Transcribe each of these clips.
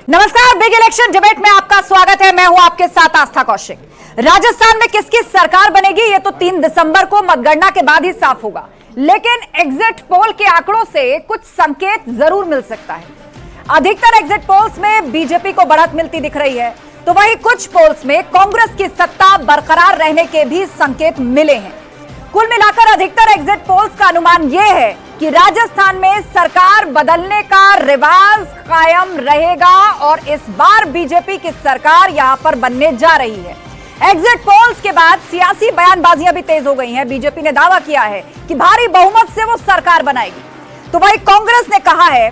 नमस्कार, big election debate में आपका स्वागत है। मैं हूं आपके साथ आस्था कौशिक। राजस्थान में किसकी सरकार बनेगी ये तो 3 दिसंबर को मतगणना के बाद ही साफ होगा, लेकिन एग्जिट पोल के आंकड़ों से कुछ संकेत जरूर मिल सकता है। अधिकतर एग्जिट पोल्स में बीजेपी को बढ़त मिलती दिख रही है, तो वहीं कुछ पोल्स में कांग्रेस की सत्ता बरकरार रहने के भी संकेत मिले हैं। कुल मिलाकर अधिकतर एग्जिट पोल्स का अनुमान यह है कि राजस्थान में सरकार बदलने का रिवाज कायम रहेगा और इस बार बीजेपी की सरकार यहां पर बनने जा रही है। एग्जिट पोल्स के बाद सियासी बयानबाजियां भी तेज हो गई हैं। बीजेपी ने दावा किया है कि भारी बहुमत से वो सरकार बनाएगी, तो वहीं कांग्रेस ने कहा है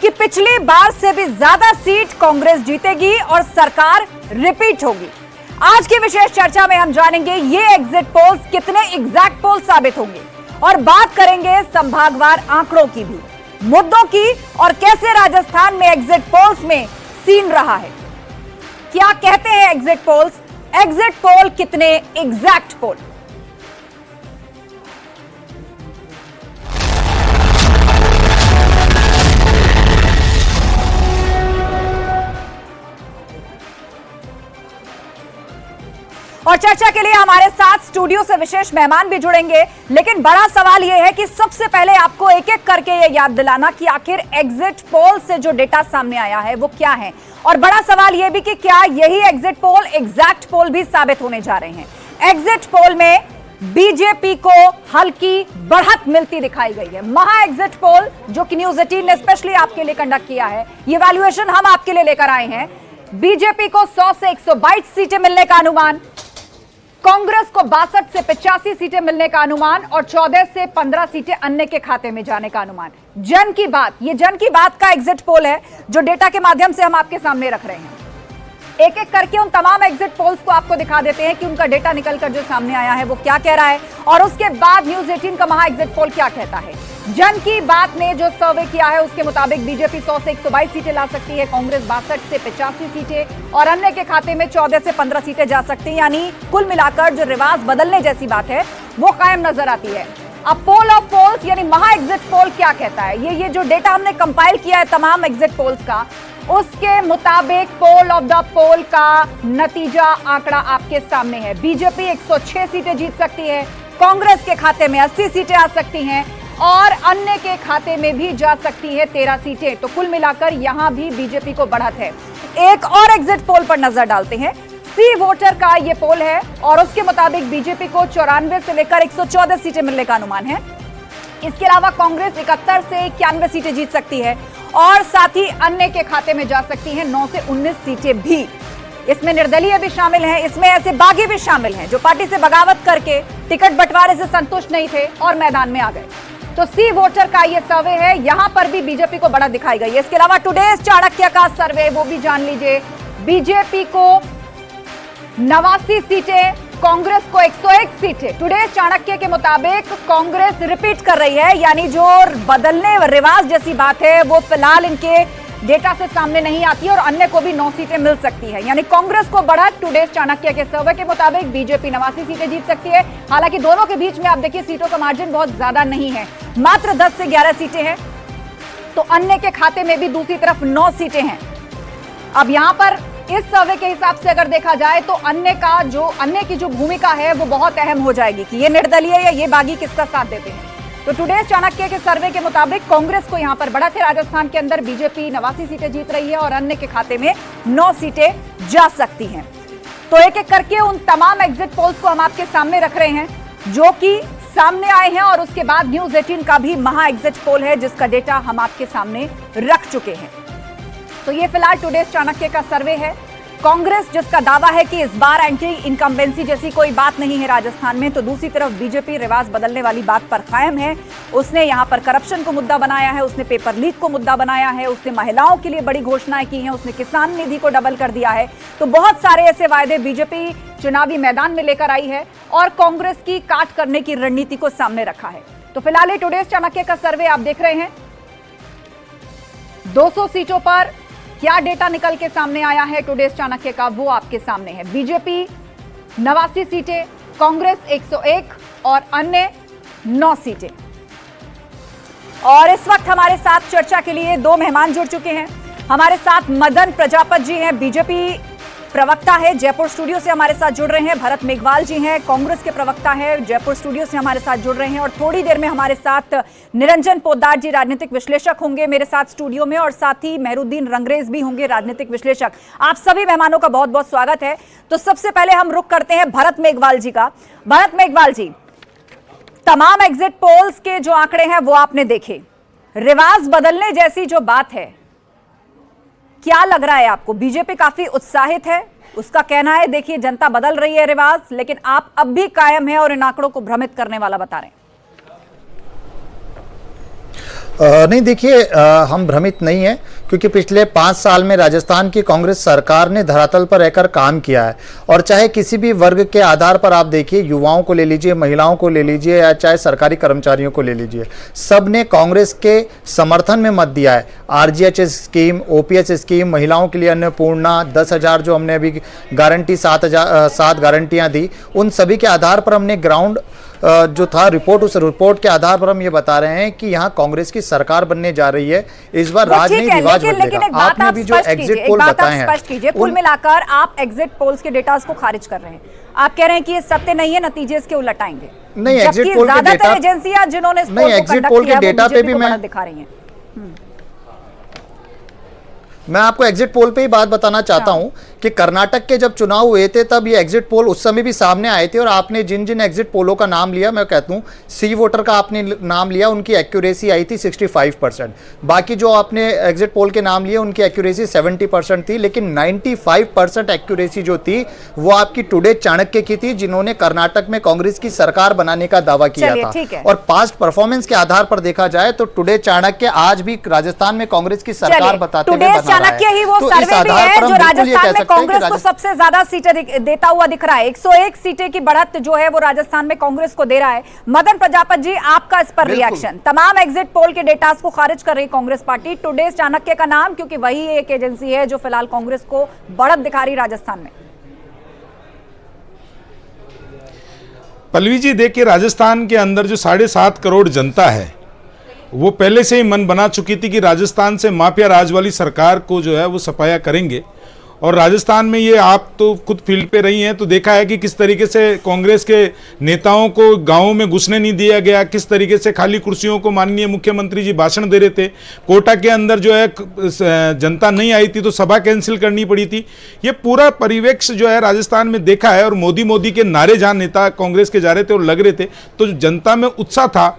कि पिछली बार से भी ज्यादा सीट कांग्रेस जीतेगी और सरकार रिपीट होगी। आज की विशेष चर्चा में हम जानेंगे ये एग्जिट पोल्स कितने एग्जैक्ट पोल साबित होंगे और बात करेंगे संभागवार आंकड़ों की भी, मुद्दों की और कैसे राजस्थान में एग्जिट पोल्स में सीन रहा है। क्या कहते हैं एग्जिट पोल्स, एग्जिट पोल कितने एग्जैक्ट पोल। और चर्चा के लिए हमारे साथ स्टूडियो से विशेष मेहमान भी जुड़ेंगे, लेकिन बड़ा सवाल यह है कि सबसे पहले आपको एक एक करके यह याद दिलाना कि आखिर एग्जिट पोल से जो डेटा सामने आया है वो क्या है, और बड़ा सवाल यह भी कि क्या यही एग्जिट पोल एग्जैक्ट पोल भी साबित होने जा रहे हैं। एग्जिट पोल में बीजेपी को हल्की बढ़त मिलती दिखाई गई है। महा एग्जिट पोल जो कि न्यूज 18 ने स्पेशली आपके लिए कंडक्ट किया है, ये वैल्यूएशन हम आपके लिए लेकर आए हैं। बीजेपी को 100 से 122 सीटें मिलने का अनुमान, कांग्रेस को 62 से 85 सीटें मिलने का अनुमान और 14 से 15 सीटें अन्य के खाते में जाने का अनुमान। जन की बात, ये जन की बात का एग्जिट पोल है जो डेटा के माध्यम से हम आपके सामने रख रहे हैं। एक एक करके उन तमाम एग्जिट पोल्स को आपको दिखा देते हैं कि उनका डेटा निकलकर जो सामने आया है वो क्या कह रहा है, और उसके बाद न्यूज 18 का महा एग्जिट पोल क्या कहता है। जन की बात ने जो सर्वे किया है उसके मुताबिक बीजेपी 100 से 122 सीटें ला सकती है, कांग्रेस 62 से 85 सीटें और अन्य के खाते में 14 से 15 सीटें जा सकती हैं। यानी कुल मिलाकर जो रिवाज बदलने जैसी बात है वो कायम नजर आती है। अब पोल ऑफ पोल्स यानी महा एग्जिट पोल क्या कहता है, ये जो डेटा हमने कंपाइल किया है तमाम एग्जिट पोल्स का, उसके मुताबिक पोल ऑफ द पोल का नतीजा आंकड़ा आपके सामने है। बीजेपी 106 सीटें जीत सकती है, कांग्रेस के खाते में 80 सीटें आ सकती हैं और अन्य के खाते में भी जा सकती है 13 सीटें। तो कुल मिलाकर यहां भी बीजेपी को बढ़त है। एक और एग्जिट पोल पर नजर डालते हैं। सी वोटर का ये पोल है और उसके मुताबिक बीजेपी को 94 से लेकर 114 सीटें मिलने का अनुमान है। इसके अलावा कांग्रेस 71 से 91 सीटें जीत सकती है और साथ ही अन्य के खाते में जा सकती हैं 9 से 19 सीटें भी। इसमें निर्दलीय भी शामिल हैं, इसमें ऐसे बागी भी शामिल हैं जो पार्टी से बगावत करके टिकट बंटवारे से संतुष्ट नहीं थे और मैदान में आ गए। तो सी वोटर का ये सर्वे है, यहां पर भी बीजेपी को बढ़त दिखाई गई है। इसके अलावा टुडेज चाणक्य का सर्वे वो भी जान लीजिए। बीजेपी को 89 सीटें, कांग्रेस को 101 सीटें। टुडेज चाणक्य के मुताबिक कांग्रेस रिपीट कर रही है, यानी जो बदलने रिवाज जैसी बात है वो फिलहाल इनके डेटा से सामने नहीं आती है और अन्य को भी 9 सीटें मिल सकती है। यानी कांग्रेस को बढ़त टुडेज चाणक्य के सर्वे के मुताबिक, बीजेपी 89 सीटें जीत सकती है। हालांकि दोनों के बीच में आप देखिए सीटों का मार्जिन बहुत ज्यादा नहीं है, मात्र 10 से 11 सीटें हैं। तो अन्य के खाते में भी दूसरी तरफ 9 सीटें हैं। अब यहां पर इस सर्वे के हिसाब से अगर देखा जाए तो अन्य की जो भूमिका है वो बहुत अहम हो जाएगी कि ये निर्दलीय या ये बागी किसका साथ देते हैं। तो टुडेज चाणक्य के सर्वे के मुताबिक कांग्रेस को यहां पर बढ़त है। राजस्थान के अंदर बीजेपी 89 सीटें जीत रही है और अन्य के खाते में 9 सीटें जा सकती हैं। तो एक एक करके उन तमाम एग्जिट पोल्स को हम आपके सामने रख रहे हैं जो कि सामने आए हैं, और उसके बाद न्यूज 18 का भी महा एग्जिट पोल है जिसका डेटा हम आपके सामने रख चुके हैं। तो ये फिलहाल टुडेज चाणक्य का सर्वे है। कांग्रेस जिसका दावा है कि इस बार एंटी इनकम्बेंसी जैसी कोई बात नहीं है राजस्थान में, तो दूसरी तरफ बीजेपी रिवाज बदलने वाली बात पर कायम है। उसने यहां पर करप्शन को मुद्दा बनाया है, उसने पेपर लीक को मुद्दा बनाया है, उसने महिलाओं के लिए बड़ी घोषणाएं की हैं, उसने किसान निधि को डबल कर दिया है। तो बहुत सारे ऐसे वायदे बीजेपी चुनावी मैदान में लेकर आई है और कांग्रेस की काट करने की रणनीति को सामने रखा है। तो फिलहाल टुडेज चाणक्य का सर्वे आप देख रहे हैं। 200 सीटों पर क्या डेटा निकल के सामने आया है टुडेज चाणक्य का, वो आपके सामने है। बीजेपी 89 सीटें, कांग्रेस 101 और अन्य 9 सीटें। और इस वक्त हमारे साथ चर्चा के लिए 2 मेहमान जुड़ चुके हैं। हमारे साथ मदन प्रजापत जी हैं, बीजेपी प्रवक्ता है, जयपुर स्टूडियो से हमारे साथ जुड़ रहे हैं। भरत मेघवाल जी हैं, कांग्रेस के प्रवक्ता है, जयपुर स्टूडियो से हमारे साथ जुड़ रहे हैं। और थोड़ी देर में हमारे साथ निरंजन पोद्दार जी राजनीतिक विश्लेषक होंगे मेरे साथ स्टूडियो में, और साथ ही मेहरुद्दीन रंगरेज भी होंगे राजनीतिक विश्लेषक। आप सभी मेहमानों का बहुत बहुत स्वागत है। तो सबसे पहले हम रुख करते हैं भरत मेघवाल जी का। भरत मेघवाल जी, तमाम एग्जिट पोल्स के जो आंकड़े हैं वो आपने देखे, रिवाज बदलने जैसी जो बात है, क्या लग रहा है आपको? बीजेपी काफी उत्साहित है, उसका कहना है देखिए जनता बदल रही है रिवाज, लेकिन आप अब भी कायम है और इन आंकड़ों को भ्रमित करने वाला बता रहे हैं। नहीं देखिए, हम भ्रमित नहीं है, क्योंकि पिछले 5 साल में राजस्थान की कांग्रेस सरकार ने धरातल पर रहकर काम किया है। और चाहे किसी भी वर्ग के आधार पर आप देखिए, युवाओं को ले लीजिए, महिलाओं को ले लीजिए, या चाहे सरकारी कर्मचारियों को ले लीजिए, सब ने कांग्रेस के समर्थन में मत दिया है। RGH स्कीम, OPS स्कीम, महिलाओं के लिए अन्नपूर्णा, 10,000 जो हमने अभी गारंटी 7 गारंटियां दी, उन सभी के आधार पर हमने ग्राउंड जो था रिपोर्ट, उस रिपोर्ट के आधार पर हम ये बता रहे हैं कि यहाँ कांग्रेस की सरकार बनने जा रही है। इस बार राज नहीं रिवाज बदलेगा। आपने भी जो एग्जिट पोल बताए हैं, कुल मिलाकर आप एग्जिट पोल्स के डेटा को खारिज कर रहे हैं। आप कह रहे हैं कि ये सत्य नहीं है, नतीजे इसके उलट आएंगे। नहीं, एग्जिट पोल के डेटा, एजेंसियां जिन्होंने नहीं, एग्जिट पोल के डेटा पे भी मैं दिखा रही हैं। मैं आपको एग्जिट पोल पे ही बात बताना चाहता हूं कि कर्नाटक के जब चुनाव हुए थे तब ये एग्जिट पोल उस समय भी सामने आए थे, और आपने जिन जिन एग्जिट पोलों का नाम लिया, मैं कहता हूं सी वोटर का आपने नाम लिया, उनकी एक्यूरेसी आई थी 65%। बाकी जो आपने एग्जिट पोल के नाम लिए उनकी एक्यूरेसी 70% थी, लेकिन 95% एक्यूरेसी जो थी वो आपकी टुडे चाणक्य की थी, जिन्होंने कर्नाटक में कांग्रेस की सरकार बनाने का दावा किया था। और पास्ट परफॉर्मेंस के आधार पर देखा जाए तो टुडे चाणक्य आज भी राजस्थान में कांग्रेस की सरकार बताते हुए चाणक्य ही वो सर्वे भी है जो राजस्थान में कांग्रेस को सबसे ज्यादा सीटें देता हुआ दिख रहा है। 101 सीटें की बढ़त जो है वो राजस्थान में कांग्रेस को दे रहा है। मदन प्रजापत जी, आपका इस पर रिएक्शन? तमाम एग्जिट पोल के डेटा को खारिज कर रही कांग्रेस पार्टी, टुडे चाणक्य का नाम, क्योंकि वही एक एजेंसी है जो फिलहाल कांग्रेस को बढ़त दिखा रही राजस्थान में। पल्लवी जी, देखिए राजस्थान के अंदर जो 7.5 करोड़ जनता है वो पहले से ही मन बना चुकी थी कि राजस्थान से माफिया राज वाली सरकार को जो है वो सफाया करेंगे। और राजस्थान में ये आप तो खुद फील्ड पे रही हैं, तो देखा है कि किस तरीके से कांग्रेस के नेताओं को गांवों में घुसने नहीं दिया गया, किस तरीके से खाली कुर्सियों को माननीय मुख्यमंत्री जी भाषण दे रहे थे। कोटा के अंदर जो है जनता नहीं आई थी तो सभा कैंसिल करनी पड़ी थी। ये पूरा परिवेश जो है राजस्थान में देखा है, और मोदी के नारे जहाँ नेता कांग्रेस के जा रहे थे और लग रहे थे, तो जनता में उत्साह था।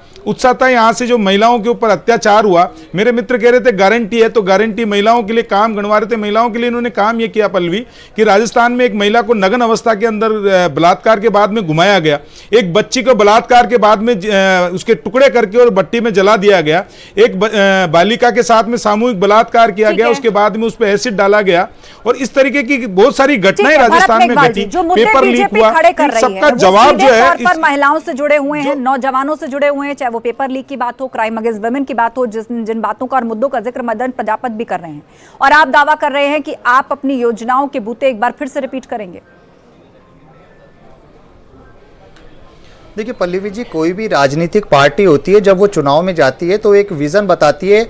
यहाँ से जो महिलाओं के ऊपर अत्याचार हुआ, मेरे मित्र कह रहे थे गारंटी है, तो गारंटी महिलाओं के लिए काम गणवा रहे थे। महिलाओं के लिए इन्होंने काम ये किया पल्लवी कि राजस्थान में एक महिला को नग्न अवस्था के अंदर बलात्कार के बाद में घुमाया गया, एक बच्ची को बलात्कार के बाद में उसके टुकड़े करके और भट्टी में जला दिया गया, एक बालिका के साथ में सामूहिक बलात्कार किया गया, उसके बाद में उस पर एसिड डाला गया, और इस तरीके की बहुत सारी घटनाएं राजस्थान में घटी। पेपर लीक हुआ, सबका जवाब जो है महिलाओं से जुड़े हुए हैं, नौजवानों से जुड़े हुए हैं, चाहे वो पेपर लीक की बात हो, क्राइम अगेंस्ट वुमेन की बात हो, जिन बातों का और मुद्दों का जिक्र मदन प्रजापत भी कर रहे हैं। और आप दावा कर रहे हैं कि आप अपनी योजनाओं के बूते एक बार फिर से रिपीट करेंगे। देखिए पल्लवी जी, कोई भी राजनीतिक पार्टी होती है, जब वो चुनाव में जाती है तो एक विजन बताती है,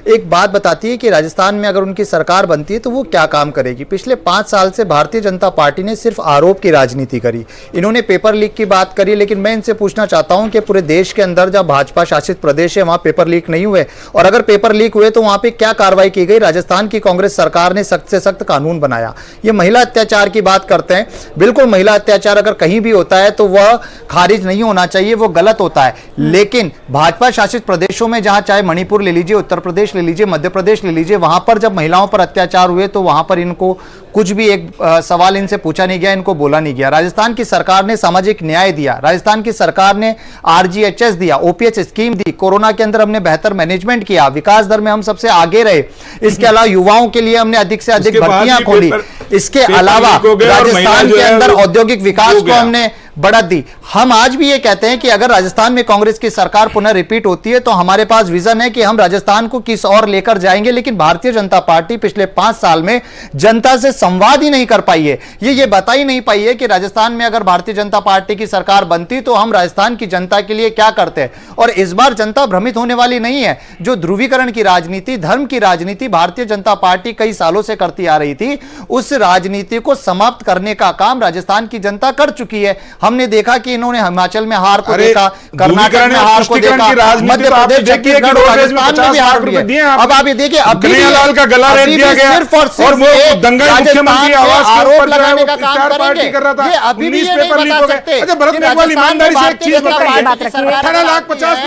एक बात बताती है कि राजस्थान में अगर उनकी सरकार बनती है तो वो क्या काम करेगी। पिछले 5 साल से भारतीय जनता पार्टी ने सिर्फ आरोप की राजनीति करी। इन्होंने पेपर लीक की बात करी, लेकिन मैं इनसे पूछना चाहता हूं कि पूरे देश के अंदर जब भाजपा शासित प्रदेश है वहां पेपर लीक नहीं हुए, और अगर पेपर लीक हुए तो वहां पर क्या कार्रवाई की गई? राजस्थान की कांग्रेस सरकार ने सख्त से सख्त कानून बनाया। ये महिला अत्याचार की बात करते हैं, बिल्कुल महिला अत्याचार अगर कहीं भी होता है तो वह खारिज नहीं होना चाहिए, वो गलत होता है। लेकिन भाजपा शासित प्रदेशों में, जहां चाहे मणिपुर ले लीजिए, उत्तर प्रदेश ले लीजिए, मध्य प्रदेश ले लीजिए, वहां पर जब महिलाओं पर अत्याचार हुए तो वहां पर इनको कुछ भी एक सवाल इनसे पूछा नहीं गया, इनको बोला नहीं गया। राजस्थान की सरकार ने सामाजिक न्याय दिया, राजस्थान की सरकार ने RGHS दिया, OPS स्कीम दी, कोरोना के अंदर हमने बेहतर मैनेजमेंट किया, विकास दर में हम सबसे आगे रहे। इसके अलावा युवाओं के लिए हमने अधिक से अधिक भर्तियां खोली। इसके अलावा राजस्थान के अंदर औद्योगिक विकास को हमने बढ़त दी। हम आज भी ये कहते हैं कि अगर राजस्थान में कांग्रेस की सरकार पुनः रिपीट होती है तो हमारे पास विजन है कि हम राजस्थान को किस और लेकर जाएंगे, लेकिन भारतीय जनता पार्टी पिछले 5 साल में जनता से संवाद ही नहीं कर पाई है। ये बता ही नहीं पाई है कि राजस्थान में अगर भारतीय जनता पार्टी की सरकार बनती तो हम राजस्थान की जनता के लिए क्या करते हैं। और इस बार जनता भ्रमित होने वाली नहीं है। जो ध्रुवीकरण की राजनीति, धर्म की राजनीति भारतीय जनता पार्टी कई सालों से करती आ रही थी, उस राजनीति को समाप्त करने का काम राजस्थान की जनता कर चुकी है। हमने देखा कि इन्होंने हिमाचल में हार को देखा, कर्नाटक में हार को देखा, मध्य प्रदेश, छत्तीसगढ़, राजस्थान में भी हार हुई है। अब आप ये देखिए, अब कन्हैयालाल का गला रेत दिया गया सिर्फ और सिर्फ और वो दंगल मुख्यमंत्री आवास के आरोप ऊपर लगाने का स्टार काम पार्टी कर रहा था। ये अभी भी 19 ये नहीं पेपर लीक बता हो गए। सकते। अच्छा, भरत मेघवाल ईमानदारी से एक चीज बताइए, 18 लाख 50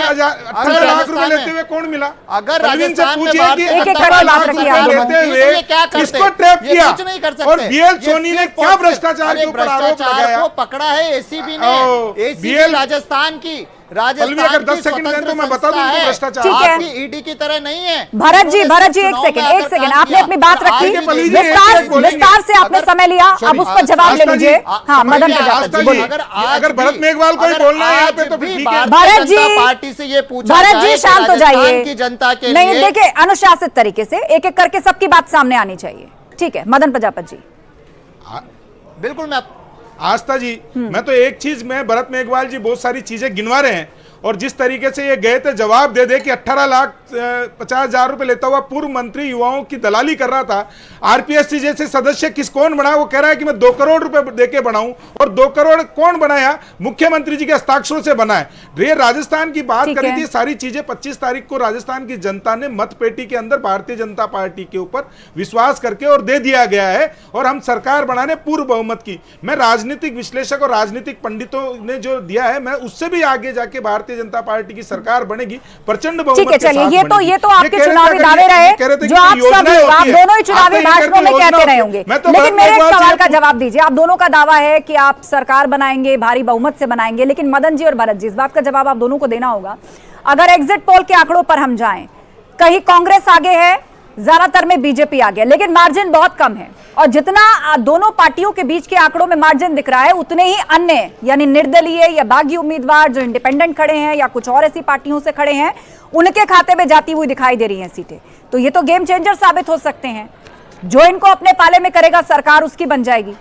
लाख रुपए लेते हुए कौन मिला? अगर परवीन से राजस्थान में पूछिए कि एक-एक 18 करोड़ लाख बात रुपए रखिए आप लेते लोग। हुए ये क्या करते? किसको ट्रैप ये किया? कुछ नहीं कर सकते। और बीएल ये सोनी ने सिर्फ क्या और सिर्फ- भ्रष्टाचार के अरे ऊपर आरोप भ्रष्टाचार लगाया? को पकड़ा है एसीबी ने। एसीबी BL राजस्थान की, पल्लवी अगर 10 सेकंड दें तो मैं बता दूं उनको भ्रष्टाचार। ठीक है। आपकी ईडी की तरह नहीं है। भरत जी उन्होंने एक चुनाव में सेकंड, आकर एक सेकंड, काम आपने किया। अपनी बात रखी, आगे पल्लवी जी विस्तार से आपने समय लिया, अब उस पर जवाब ले लीजिए। हाँ, मदन प्रजापति जी बोलिए। अगर भरत मेघवाल को ही बोलना है यहाँ पे तो फिर ठीक है। भरत जी, पार्टी से ये पूछा भरत जी शांत हो जाइए। की जनता के नहीं, लिए देखिए अनुशासित तरीके से एक एक करके सबकी बात सामने आनी चाहिए। ठीक है, मदन प्रजापति जी। बिल्कुल। मैं आस्था जी, मैं तो एक चीज में भरत मेघवाल जी बहुत सारी चीजें गिनवा रहे हैं और जिस तरीके से ये गए थे जवाब दे दे कि 18 लाख 50,000 रुपए लेता हुआ पूर्व मंत्री युवाओं की दलाली कर रहा था। आरपीएससी जैसे सदस्य कौन बना? वो कह रहा है कि मैं 2 करोड़ रुपए देके बनाऊं, और 2 करोड़ कौन बनाया? मुख्यमंत्री जी के हस्ताक्षरों से बना है। ये राजस्थान की बात करी थी, सारी चीजें 25 तारीख को राजस्थान की जनता ने मतपेटी के अंदर भारतीय जनता पार्टी के ऊपर विश्वास करके और दे दिया गया है, और हम सरकार बनाने पूर्व बहुमत की। मैं राजनीतिक विश्लेषक और राजनीतिक पंडितों ने जो दिया है, मैं उससे भी आगे जाके भारतीय जनता पार्टी की सरकार बनेगी प्रचंड बहुमत ठीक है, के साथ चलिए बनेगी। ये तो आपके चुनावी दावे रहे जो आप सब लोग, आप दोनों ही चुनावी भाषणों में कहते रहे होंगे, लेकिन मेरे एक सवाल का जवाब दीजिए। आप दोनों का दावा है कि आप सरकार बनाएंगे, भारी बहुमत से बनाएंगे, लेकिन मदन जी और भरत जी, इस बात का जवाब आप दोनों को देना होगा। अगर एग्जिट पोल के आंकड़ों पर हम जाएं, कहीं कांग्रेस आगे है, ज्यादातर में बीजेपी आ गया, लेकिन मार्जिन बहुत कम है। और जितना दोनों पार्टियों के बीच के आंकड़ों में मार्जिन दिख रहा है, उतने ही अन्य यानी निर्दलीय या बागी उम्मीदवार जो इंडिपेंडेंट खड़े हैं या कुछ और ऐसी पार्टियों से खड़े हैं, उनके खाते में जाती हुई दिखाई दे रही हैं सीटें। तो ये तो गेम चेंजर साबित हो सकते हैं। जो इनको अपने पाले में करेगा सरकार उसकी बन जाएगी।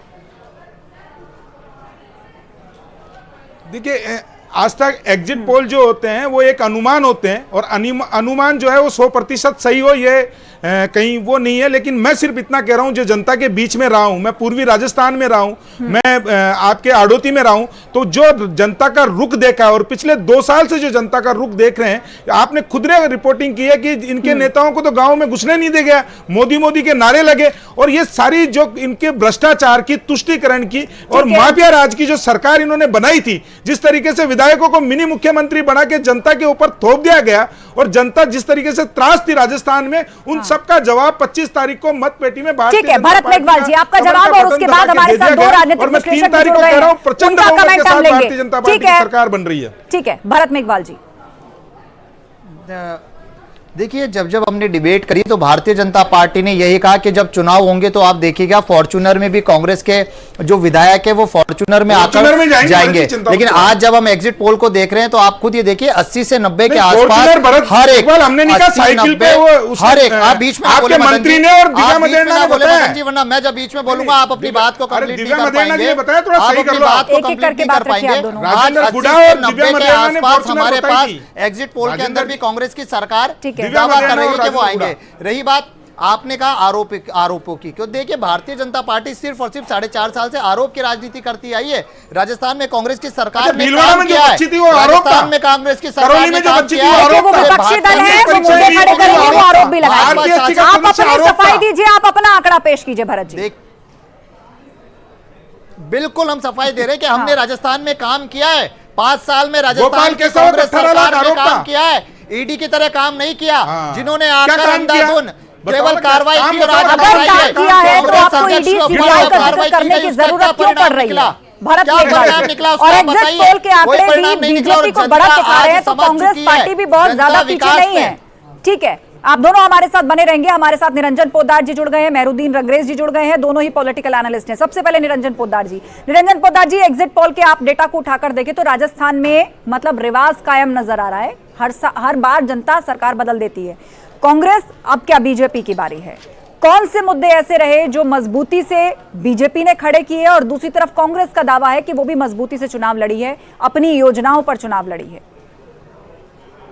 देखिए, आज तक एग्जिट पोल जो होते हैं वो एक अनुमान होते हैं, और अनुमान जो है वो 100% सही हो ये कहीं वो नहीं है। लेकिन मैं सिर्फ इतना कह रहा हूं, जो जनता के बीच में रहा हूं, मैं पूर्वी राजस्थान में रहा हूं, मैं आपके आड़ोती में रहा हूं, तो जो जनता का रुख देखा है और पिछले 2 साल से जो जनता का रुख देख रहे हैं, आपने खुद ने रिपोर्टिंग की है कि इनके नेताओं को तो गांव में घुसने नहीं दे गया, मोदी के नारे लगे, और ये सारी जो इनके भ्रष्टाचार की, तुष्टीकरण की और माफिया राज की जो सरकार इन्होंने बनाई थी, जिस तरीके से विधायकों को मिनी मुख्यमंत्री बना के जनता के ऊपर थोप दिया गया, और जनता जिस तरीके से त्रास थी राजस्थान में, उन सबका जवाब 25 तारीख को मतपेटी में भारतीय ठीक है, भरत मेघवाल जी आपका जवाब, और उसके बाद हमारे साथ 2 राजनीतिक विश्लेषक भी जुड़ रहे हैं, उनका कमेंट हम लेंगे। ठीक है, सरकार बन रही है। ठीक है, भरत मेघवाल जी। देखिए, जब हमने डिबेट करी तो भारतीय जनता पार्टी ने यही कहा कि जब चुनाव होंगे तो आप देखिएगा फॉर्च्यूनर में भी कांग्रेस के जो विधायक है वो फॉर्च्यूनर में आकर जाएंगे। लेकिन आज जब हम एग्जिट पोल को देख रहे हैं तो आप खुद ये देखिए 80 से 90 के आसपास हर एक, हमने नहीं कहा साइकिल पे हर एक, आप बीच में आपके मंत्री ने और दिव्या मदेरना ने बताया जी, वरना मैं जब बीच में बोलूंगा आप अपनी बात को कंप्लीट नहीं कर मदेरना जी पाएंगे, ने बताया, थोड़ा आप सही कर अपनी लो। बात को एक-एक कंप्लीट करके नहीं बात कर रखिए पाएंगे। आप दोनों। आज राजेंद्र 80 गुडा से और 90 दिव्या के मदेरना ने आसपास फॉर्च्यूनर हमारे बताई पास थी। एग्जिट पोल के अंदर भी कांग्रेस की सरकार ठीक है, दावा कर रही है कि वो राजेंद्र आएंगे। रही बात आपने कहा आरोपों की, क्यों? देखिए, भारतीय जनता पार्टी सिर्फ और सिर्फ 4.5 साल से आरोप की राजनीति करती आई है। राजस्थान में कांग्रेस की सरकार ने काम किया है, राजस्थान में कांग्रेस की सरकार ने काम किया है। वो विपक्षी दल है, वो मुद्दे खड़े करेंगे, वो आरोप भी लगाएंगे। आप अपनी सफाई दीजिए, आप अपना आंकड़ा पेश कीजिए भरत जी। बिल्कुल हम सफाई दे रहे हैं कि हमने राजस्थान में काम किया है। 5 साल में राजस्थान की कैसा कांग्रेस 18 लाख सरकार ने आरोप काम था। किया है। ईडी की तरह काम नहीं किया, जिन्होंने आकर काम किया? अंधाधुन केवल कार्रवाई की और अगर काम किया है तो आपको ईडी सीबीआई का जिक्र करने की जरूरत क्यों पड़ रही है? भरत मेघवाल, और एग्जिट पोल के आंकड़े भी बीजेपी को बढ़त दिखा रहे हैं, तो कांग्रेस पार्टी भी बहुत ज्यादा पीछे नहीं है। ठीक है, आप दोनों हमारे साथ बने रहेंगे। हमारे साथ निरंजन पोद्दार जी जुड़ गए हैं, मेहरुद्दीन रंगरेज जी जुड़ गए हैं, दोनों ही पॉलिटिकल एनालिस्ट हैं। सबसे पहले निरंजन पोद्दार जी। निरंजन पोद्दार जी, एग्जिट पोल के आप डेटा को उठाकर देखें तो राजस्थान में मतलब रिवाज कायम नजर आ रहा है। हर बार जनता सरकार बदल देती है। कांग्रेस, अब क्या बीजेपी की बारी है? कौन से मुद्दे ऐसे रहे जो मजबूती से बीजेपी ने खड़े किए और दूसरी तरफ कांग्रेस का दावा है कि वो भी मजबूती से चुनाव लड़ी है, अपनी योजनाओं पर चुनाव लड़ी है?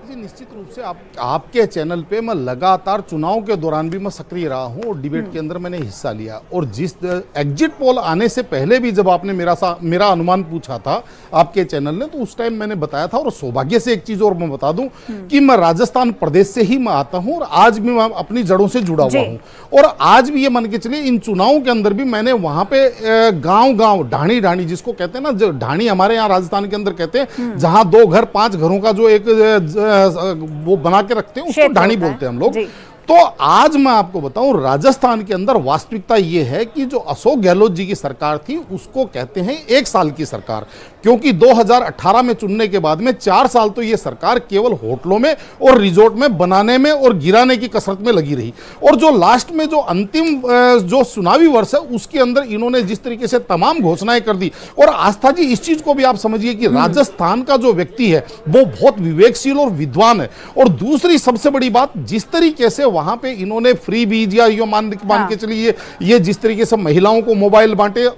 जी, निश्चित रूप से आपके चैनल पे मैं लगातार चुनाव के दौरान भी मैं सक्रिय रहा हूं और डिबेट के अंदर मैंने हिस्सा लिया। और जिस एग्जिट पोल आने से पहले भी जब आपने मेरा अनुमान पूछा था आपके चैनल ने, तो उस टाइम मैंने बताया था। और सौभाग्य से एक चीज और मैं बता दूं कि मैं राजस्थान प्रदेश से ही मैं आता हूं और आज भी मैं अपनी जड़ों से जुड़ा हुआ हूं। और आज भी ये मान के चलिए, इन चुनावों के अंदर भी मैंने वहां पे गांव ढाणी जिसको कहते हैं ना, जो ढाणी हमारे यहाँ राजस्थान के अंदर कहते हैं, जहां 2 घर 5 घरों का जो एक वो बना के रखते हैं, उसको ढाणी बोलते हैं हम लोग। तो आज मैं आपको बताऊं, राजस्थान के अंदर वास्तविकता ये है कि जो अशोक गहलोत जी की सरकार थी उसको कहते हैं 1 साल की सरकार, क्योंकि 2018 में चुनने के बाद में 4 साल तो ये सरकार केवल होटलों में और रिजॉर्ट में बनाने में और गिराने की कसरत में लगी रही। और जो लास्ट में जो अंतिम जो चुनावी वर्ष है उसके अंदर इन्होंने जिस तरीके से तमाम घोषणाएं कर दी। और आस्था जी, इस चीज को भी आप समझिए कि राजस्थान का जो व्यक्ति है वो बहुत विवेकशील और विद्वान है। और दूसरी सबसे बड़ी बात, जिस तरीके से वहां पे इन्होंने फ्री बीज या ये मान के चलिए, ये जिस तरीके से महिलाओं को मोबाइल बांटे,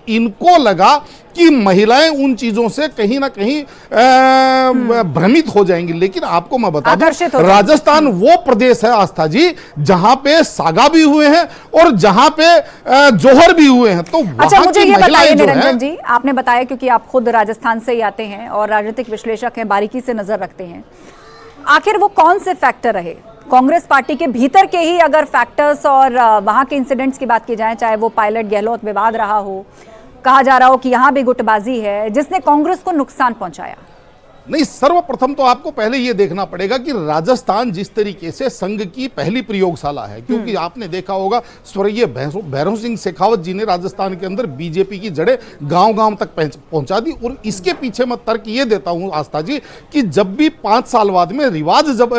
इनको लगा कि महिलाएं उन चीजों से कहीं ना कहीं भ्रमित हो जाएंगी। लेकिन आपको मैं बता दूं, राजस्थान वो प्रदेश है आस्था जी जहां पे सागा भी हुए हैं और जहां पे जोहर भी हुए हैं। तो अच्छा, मुझे ये बताइए निरंजन जी, आपने बताया क्योंकि आप खुद राजस्थान से ही आते हैं और राजनीतिक विश्लेषक हैं, बारीकी से नजर रखते हैं, आखिर वो कौन से फैक्टर रहे कांग्रेस पार्टी के भीतर के ही, अगर फैक्टर्स और वहां के इंसिडेंट्स की बात की जाए, चाहे वो पायलट गहलोत विवाद रहा हो, कहा जा रहा हो कि यहां भी गुटबाजी है, जिसने कांग्रेस को नुकसान पहुंचाया? नहीं, सर्वप्रथम तो आपको पहले यह देखना पड़ेगा कि राजस्थान जिस तरीके से संघ की पहली प्रयोगशाला है, क्योंकि आपने देखा होगा स्वर्गीय भैरव सिंह शेखावत जी ने राजस्थान के अंदर बीजेपी की जड़ें गांव-गांव तक पहुंचा दी। और इसके पीछे मैं तर्क ये देता हूं आस्था जी कि जब भी 5 साल बाद में रिवाज जब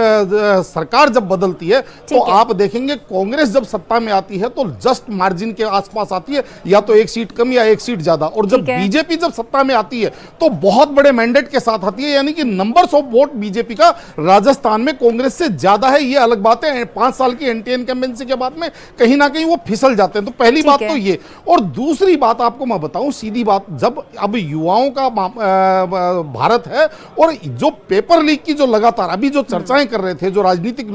सरकार जब बदलती है तो आप देखेंगे कांग्रेस जब सत्ता में आती है तो जस्ट मार्जिन के आसपास आती है, या तो 1 सीट कम या 1 सीट ज्यादा। और जब बीजेपी जब सत्ता में आती है तो बहुत बड़े मैंडेट के साथ आती है, यानी कि नंबर्स ऑफ वोट बीजेपी का राजस्थान में कांग्रेस से ज्यादा है। ये अलग बात है, 5 साल की एंटी इनकम्बेंसी के बाद में कहीं ना कहीं वो फिसल जाते हैं। तो पहली बात तो ये। और दूसरी बात आपको मैं बताऊं, सीधी बात, जब अब युवाओं का भारत है और जो पेपर लीक की जो लगातार अभी जो चर्चाएं कर रहे थे, जो राजनीतिक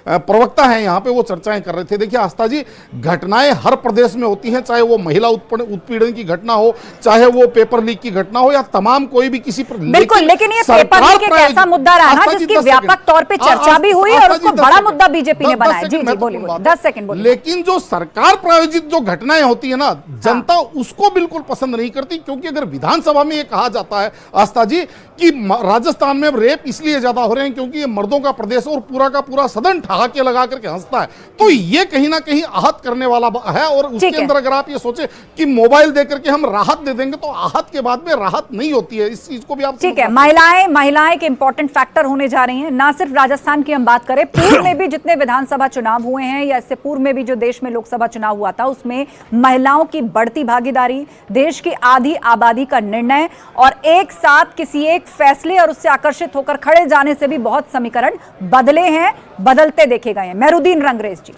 प्रवक्ता हैं यहां पे वो चर्चाएं कर रहे थे। देखिए आस्था जी, घटनाएं हर प्रदेश में होती हैं, चाहे वो महिला उत्पीड़न की घटना हो, चाहे वो पेपर लीक की घटना हो, या तमाम कोई भी किसी पर। बिल्कुल, लेकिन ये पेपर लीक एक ऐसा मुद्दा रहा ना जिसकी व्यापक तौर पे चर्चा भी हुई और उसको बड़ा मुद्दा बीजेपी ने बनाया। जी बोलिए, 10 सेकंड बोलिए। लेकिन जो सरकार प्रायोजित जो घटनाएं होती है ना, जनता उसको बिल्कुल पसंद नहीं करती, क्योंकि अगर विधानसभा में ये कहा जाता है आस्था जी कि राजस्थान में रेप इसलिए ज्यादा हो रहे हैं क्योंकि ये मर्दों का प्रदेश और पूरा का पूरा सदन ठहाके लगा करके हंसता है, तो ये कहीं ना कहीं आहत करने वाला है। और उसके अंदर अगर आप ये सोचे कि मोबाइल देकर के हम राहत दे देंगे तो आहत के बाद में राहत नहीं होती है। इस चीज को भी आप ठीक है, महिलाएं एक इंपॉर्टेंट फैक्टर होने जा रही हैं। ना सिर्फ राजस्थान की हम बात करें, पूर्व में भी जितने विधानसभा चुनाव हुए हैं या इससे पूर्व में भी जो देश में लोकसभा चुनाव हुआ था, उसमें महिलाओं की बढ़ती भागीदारी, देश की आधी आबादी का निर्णय और एक साथ किसी एक फैसले और उससे आकर्षित होकर खड़े जाने से भी बहुत समीकरण बदले हैं, बदलते देखे गए हैं। मेहरुद्दीन रंगरेज जी।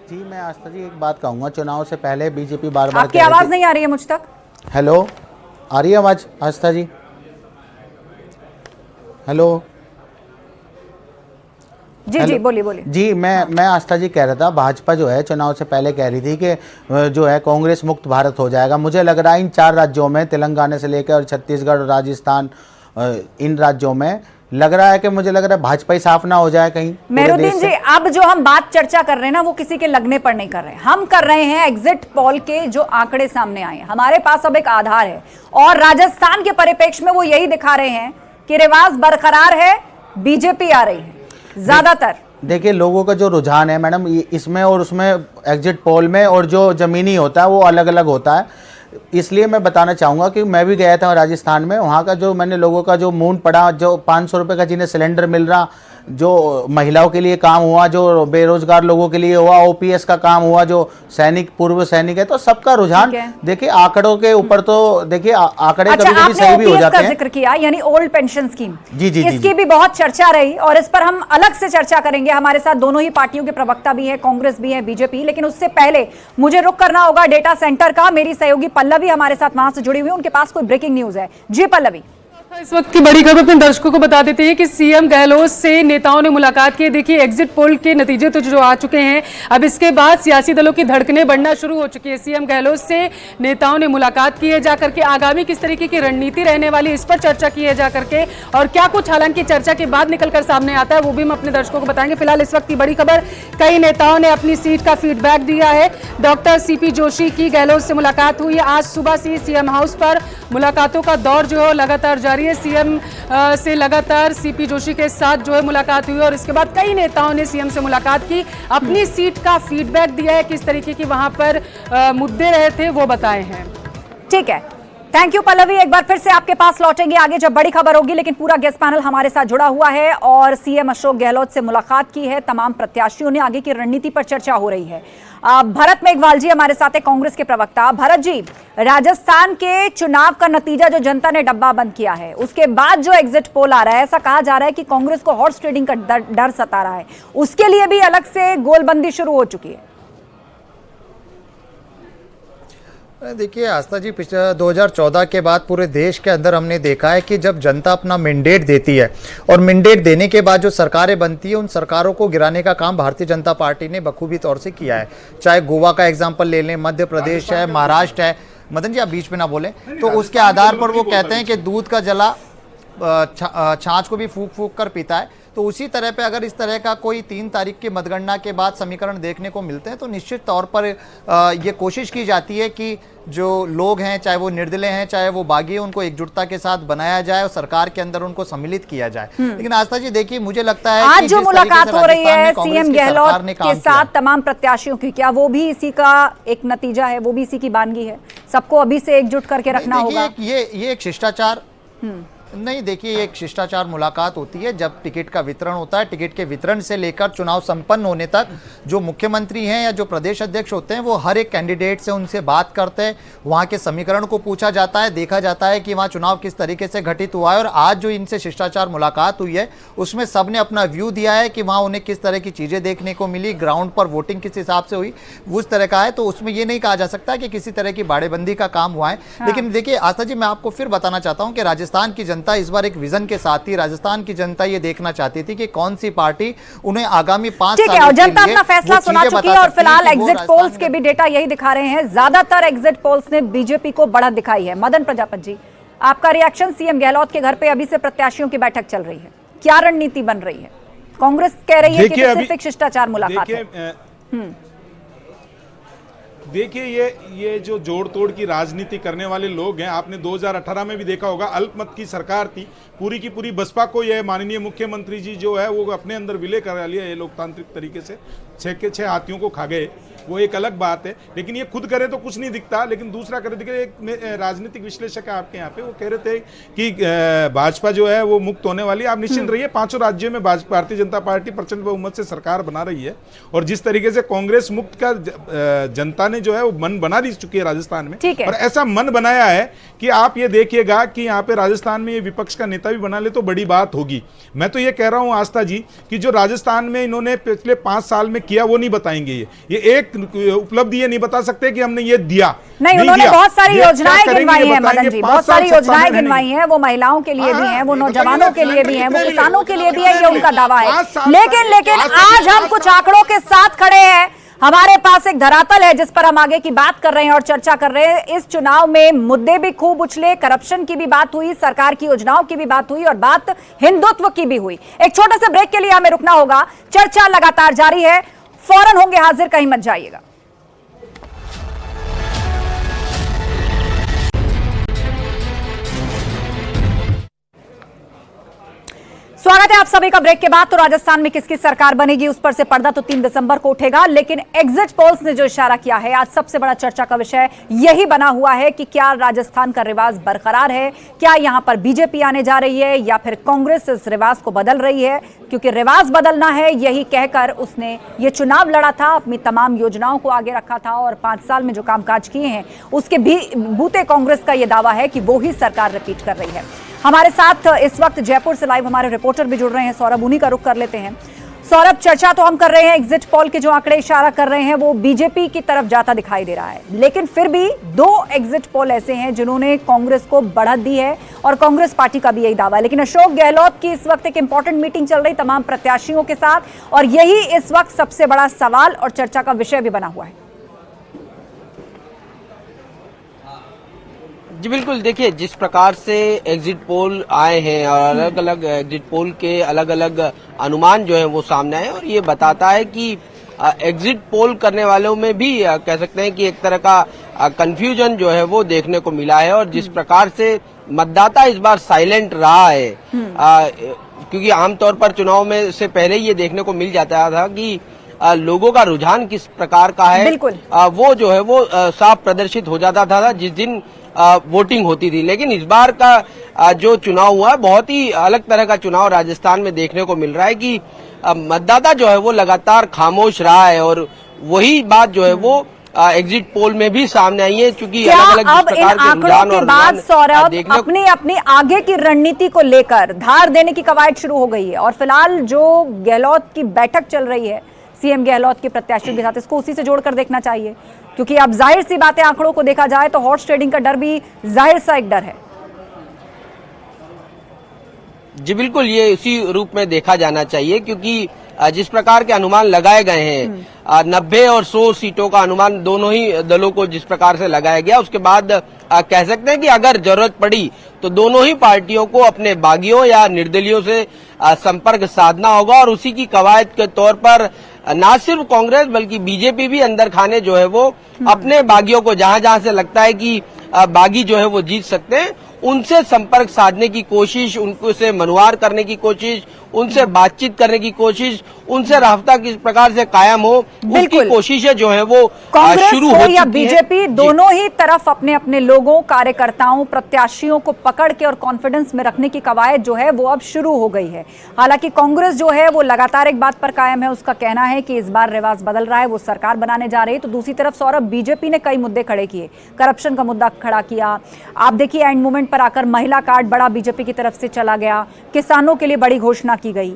जी, मैं आस्था जी एक बात कहूंगा, चुनाव से पहले बीजेपी बार-बार आपकी आवाज नहीं आ रही है मुझ तक। हेलो, आ रही है आवाज आस्था जी? हेलो जी बोलिए। जी, मैं आस्था जी कह रहा था, भाजपा जो है चुनाव से पहले कह रही थी कि जो है कांग्रेस मुक्त भारत हो जाएगा। मुझे लग रहा है इन 4 राज्यों में, तेलंगाना से लेकर और छत्तीसगढ़ और राजस्थान, इन राज्यों में लग रहा है कि मुझे लग रहा है भाजपा ही साफ ना हो जाए कहीं। मेहरुद्दीन जी, अब जो हम बात चर्चा कर रहे हैं ना, वो किसी के लगने पर नहीं कर रहे हैं। हम कर रहे हैं एग्जिट पोल के जो आंकड़े सामने आए, हमारे पास अब एक आधार है और राजस्थान के परिप्रेक्ष्य में वो यही दिखा रहे हैं कि रिवाज बरकरार है, बीजेपी आ रही है ज्यादातर। देखिए, लोगों का जो रुझान है मैडम, इसमें और उसमें एग्जिट पोल में और जो ज़मीनी होता है वो अलग अलग होता है। इसलिए मैं बताना चाहूँगा कि मैं भी गया था राजस्थान में, वहाँ का जो मैंने लोगों का जो मूड पड़ा, जो 500 रुपये का जिन्हें सिलेंडर मिल रहा, जो महिलाओं के लिए काम हुआ, जो बेरोजगार लोगों के लिए हुआ, ओपीएस का काम हुआ, जो सैनिक पूर्व सैनिक है, तो सबका रुझान देखिए आंकड़ों के ऊपर तो देखिए आंकड़े अच्छा, कभी-कभी सही भी हो जाते हैं। जिक्र किया यानी ओल्ड पेंशन स्कीम, जी, इसकी भी बहुत चर्चा रही और इस पर हम अलग से चर्चा करेंगे। हमारे साथ दोनों ही पार्टियों के प्रवक्ता भी है, कांग्रेस भी है, बीजेपी। लेकिन उससे पहले मुझे रुक करना होगा डेटा सेंटर का। मेरी सहयोगी पल्लवी हमारे साथ वहां से जुड़ी हुई है, उनके पास कोई ब्रेकिंग न्यूज है। जी पल्लवी। इस वक्त की बड़ी खबर अपने दर्शकों को बता देते हैं कि सीएम गहलोत से नेताओं ने मुलाकात की। देखिए एग्जिट पोल के नतीजे तो जो आ चुके हैं, अब इसके बाद सियासी दलों की धड़कनें बढ़ना शुरू हो चुकी है। सीएम गहलोत से नेताओं ने मुलाकात की है जाकर के, आगामी किस तरीके की रणनीति रहने वाली इस पर चर्चा की है जाकर के, और क्या कुछ हालांकि चर्चा के बाद निकलकर सामने आता है वो भी हम अपने दर्शकों को बताएंगे। फिलहाल इस वक्त की बड़ी खबर, कई नेताओं ने अपनी सीट का फीडबैक दिया है। डॉक्टर सीपी जोशी की गहलोत से मुलाकात हुई है। आज सुबह से सीएम हाउस पर मुलाकातों का दौर जो है लगातार जारी है। सीएम से लगातार सीपी जोशी के साथ जो है मुलाकात हुई और इसके बाद कई नेताओं ने सीएम से मुलाकात की, अपनी सीट का फीडबैक दिया है, किस तरीके की वहां पर मुद्दे रहे थे वो बताए हैं। ठीक है, थैंक यू पल्लवी। एक बार फिर से आपके पास लौटेंगे आगे जब बड़ी खबर होगी, लेकिन पूरा गेस्ट पैनल हमारे साथ जुड़ा हुआ है और सीएम अशोक गहलोत से मुलाकात की है। तमाम प्रत्याशियों ने आगे की रणनीति पर चर्चा हो रही है। भरत मेघवाल जी हमारे साथ है, कांग्रेस के प्रवक्ता। भरत जी, राजस्थान के चुनाव का नतीजा जो जनता ने डब्बा बंद किया है, उसके बाद जो एग्जिट पोल आ रहा है, ऐसा कहा जा रहा है कि कांग्रेस को हॉर्स ट्रेडिंग का डर सता रहा है, उसके लिए भी अलग से गोलबंदी शुरू हो चुकी है। देखिए आस्था जी, पिछले 2014 के बाद पूरे देश के अंदर हमने देखा है कि जब जनता अपना मैंडेट देती है और मैंडेट देने के बाद जो सरकारें बनती है, उन सरकारों को गिराने का काम भारतीय जनता पार्टी ने बखूबी तौर से किया है। चाहे गोवा का एग्जाम्पल ले लें, मध्य प्रदेश है, महाराष्ट्र है। मदन जी आप बीच में ना बोलें। तो उसके आधार पर वो कहते हैं कि दूध का जला छाछ को भी फूंक फूंक कर पीता है। तो उसी तरह पे अगर इस तरह का कोई 3 तारीख की मतगणना के बाद समीकरण देखने को मिलते हैं, तो निश्चित तौर पर ये कोशिश की जाती है कि जो लोग हैं, चाहे वो निर्दलीय हैं, चाहे वो बागी हैं, उनको एकजुटता के साथ बनाया जाए और सरकार के अंदर उनको सम्मिलित किया जाए। लेकिन आस्था जी देखिए, मुझे लगता है आज जो मुलाकात हो रही है सीएम गहलोत के साथ तमाम प्रत्याशियों की, क्या वो भी इसी का एक नतीजा है, वो भी इसी की बानगी है? सबको अभी से एकजुट करके रखना होगा। ये एक शिष्टाचार नहीं, देखिए एक शिष्टाचार मुलाकात होती है जब टिकट का वितरण होता है। टिकट के वितरण से लेकर चुनाव संपन्न होने तक जो मुख्यमंत्री हैं या जो प्रदेश अध्यक्ष होते हैं, वो हर एक कैंडिडेट से उनसे बात करते हैं, वहाँ के समीकरण को पूछा जाता है, देखा जाता है कि वहाँ चुनाव किस तरीके से घटित हुआ है। और आज जो इनसे शिष्टाचार मुलाकात हुई है, उसमें सबने अपना व्यू दिया है कि वहाँ उन्हें किस तरह की चीज़ें देखने को मिली, ग्राउंड पर वोटिंग किस हिसाब से हुई, उस तरह का है। तो उसमें ये नहीं कहा जा सकता कि किसी तरह की बाड़ेबंदी का काम हुआ है। लेकिन देखिए आस्था जी, मैं आपको फिर बताना चाहता हूँ कि राजस्थान की जनता इस बार एक विजन के साथ ही, राजस्थान की जनता ये देखना चाहती थी कि कौन सी पार्टी उन्हें आगामी 5 साल और जनता अपना फैसला सुना चुकी है। और फिलहाल एग्जिट पोल्स के भी डेटा यही दिखा रहे हैं, ज्यादातर एग्जिट पोल्स ने बीजेपी को बढ़त दिखाई है। मदन प्रजापति जी, आपका रिएक्शन? सीएम गहलोत के घर पे अभी से प्रत्याशियों की बैठक चल रही है, क्या रणनीति बन रही है? कांग्रेस कह रही है कि सिर्फ एक शिष्टाचार मुलाकात है। देखिए ये जो जोड़ तोड़ की राजनीति करने वाले लोग हैं, आपने 2018 में भी देखा होगा, अल्पमत की सरकार थी, पूरी की पूरी बसपा को यह माननीय मुख्यमंत्री जी जो है वो अपने अंदर विलय करा लिया, ये लोकतांत्रिक तरीके से 6 के 6 हाथियों को खा गए, वो एक अलग बात है। लेकिन ये खुद करे तो कुछ नहीं दिखता, लेकिन दूसरा करे दिखे। एक राजनीतिक विश्लेषक है आपके यहाँ पे, वो कह रहे थे कि भाजपा जो है वो मुक्त होने वाली है। आप निश्चिंत रहिए, 5 राज्यों में भारतीय जनता पार्टी प्रचंड बहुमत से सरकार बना रही है। और जिस तरीके से कांग्रेस मुक्त का जनता ने जो है वो मन बना दी चुकी है राजस्थान में, और ऐसा मन बनाया है कि आप ये देखिएगा कि यहाँ पे राजस्थान में ये विपक्ष का नेता भी बना ले तो बड़ी बात होगी। मैं तो ये कह रहा हूँ आस्था जी कि जो राजस्थान में इन्होंने पिछले 5 साल में किया वो नहीं बताएंगे। ये एक उपलब्धि ये नहीं बता सकते कि हमने ये दिया नहीं, उन्होंने बहुत सारी योजनाएं गिनवाई हैं मदन जी, बहुत सारी योजनाएं गिनवाई हैं। वो महिलाओं के लिए भी हैं, वो नौजवानों के लिए भी हैं, वो किसानों के लिए भी है, ये उनका दावा है। लेकिन आज हम कुछ आंकड़ों के साथ खड़े हैं। हमारे पास एक धरातल है जिस पर हम आगे की बात कर रहे हैं और चर्चा कर रहे हैं। इस चुनाव में मुद्दे भी खूब उछले, करप्शन की भी बात हुई, सरकार की योजनाओं की भी बात हुई और बात हिंदुत्व की भी हुई। एक छोटे से ब्रेक के लिए हमें रुकना होगा, चर्चा लगातार जारी है, फौरन होंगे हाजिर, कहीं मत जाइएगा। स्वागत है आप सभी का ब्रेक के बाद। तो राजस्थान में किसकी सरकार बनेगी उस पर से पर्दा तो 3 दिसंबर को उठेगा, लेकिन एग्जिट पोल्स ने जो इशारा किया है, आज सबसे बड़ा चर्चा का विषय यही बना हुआ है कि क्या राजस्थान का रिवाज बरकरार है, क्या यहां पर बीजेपी आने जा रही है या फिर कांग्रेस इस रिवाज को बदल रही है। क्योंकि रिवाज बदलना है यही कहकर उसने ये चुनाव लड़ा था, अपनी तमाम योजनाओं को आगे रखा था और 5 साल में जो कामकाज किए हैं उसके भी बूते कांग्रेस का यह दावा है कि वो ही सरकार रिपीट कर रही है। हमारे साथ इस वक्त जयपुर से लाइव हमारे रिपोर्टर भी जुड़ रहे हैं, सौरभ, उन्हीं का रुख कर लेते हैं। सौरभ, चर्चा तो हम कर रहे हैं, एग्जिट पोल के जो आंकड़े इशारा कर रहे हैं वो बीजेपी की तरफ जाता दिखाई दे रहा है, लेकिन फिर भी 2 एग्जिट पोल ऐसे हैं जिन्होंने कांग्रेस को बढ़त दी है और कांग्रेस पार्टी का भी यही दावा है। लेकिन अशोक गहलोत की इस वक्त एक इंपॉर्टेंट मीटिंग चल रही तमाम प्रत्याशियों के साथ और यही इस वक्त सबसे बड़ा सवाल और चर्चा का विषय भी बना हुआ है। जी बिल्कुल, देखिए जिस प्रकार से एग्जिट पोल आए हैं और अलग अलग एग्जिट पोल के अलग अलग अनुमान जो है वो सामने आए और ये बताता है कि एग्जिट पोल करने वालों में भी कह सकते हैं कि एक तरह का कंफ्यूजन जो है वो देखने को मिला है। और जिस प्रकार से मतदाता इस बार साइलेंट रहा है, क्योंकि आमतौर पर चुनाव में से पहले ये देखने को मिल जाता था कि लोगों का रुझान किस प्रकार का है, वो जो है वो साफ प्रदर्शित हो जाता था जिस दिन वोटिंग होती थी। लेकिन इस बार का जो चुनाव हुआ है बहुत ही अलग तरह का चुनाव राजस्थान में देखने को मिल रहा है कि मतदाता जो है वो लगातार खामोश रहा है और वही बात जो है वो एग्जिट पोल में भी सामने आई है। चूंकि अलग अलग अब इन आंकड़ों के बाद सौरभ अपनी अपनी आगे की रणनीति को लेकर धार देने की कवायद शुरू हो गई है और फिलहाल जो गहलोत की बैठक चल रही है सीएम गहलोत के प्रत्याशियों के साथ, इसको उसी से जोड़कर देखना चाहिए, क्योंकि अब जाहिर सी बात है आंकड़ों को देखा जाए तो हॉर्स ट्रेडिंग का डर भी जाहिर सा एक डर है। जी बिल्कुल, ये इसी रूप में देखा जाना चाहिए क्योंकि जिस प्रकार के अनुमान लगाए गए हैं 90 और 100 सीटों का अनुमान दोनों ही दलों को जिस प्रकार से लगाया गया, उसके बाद कह सकते हैं कि अगर जरूरत पड़ी तो दोनों ही पार्टियों को अपने बागियों या निर्दलियों से संपर्क साधना होगा और उसी की कवायद के तौर पर न सिर्फ कांग्रेस बल्कि बीजेपी भी अंदर खाने जो है वो अपने बागियों को जहां जहां से लगता है कि बागी जो है वो जीत सकते हैं उनसे संपर्क साधने की कोशिश, उनसे मनुवार करने की कोशिश, उनसे बातचीत करने की कोशिश, उनसे राब्ता किस प्रकार से कायम हो, उसकी कोशिशें जो है वो शुरू हो चुकी या बीजेपी दोनों ही तरफ अपने अपने लोगों, कार्यकर्ताओं, प्रत्याशियों को पकड़ के और कॉन्फिडेंस में रखने की कवायद जो है वो अब शुरू हो गई है। हालांकि कांग्रेस जो है वो लगातार एक बात पर कायम है, उसका कहना है कि इस बार रिवाज बदल रहा है, वो सरकार बनाने जा रही है। तो दूसरी तरफ सौरभ, बीजेपी ने कई मुद्दे खड़े किए, करप्शन का मुद्दा खड़ा किया, आप देखिए एंड मोमेंट पर आकर महिला कार्ड बड़ा बीजेपी की तरफ से चला गया, किसानों के लिए बड़ी घोषणा की गई।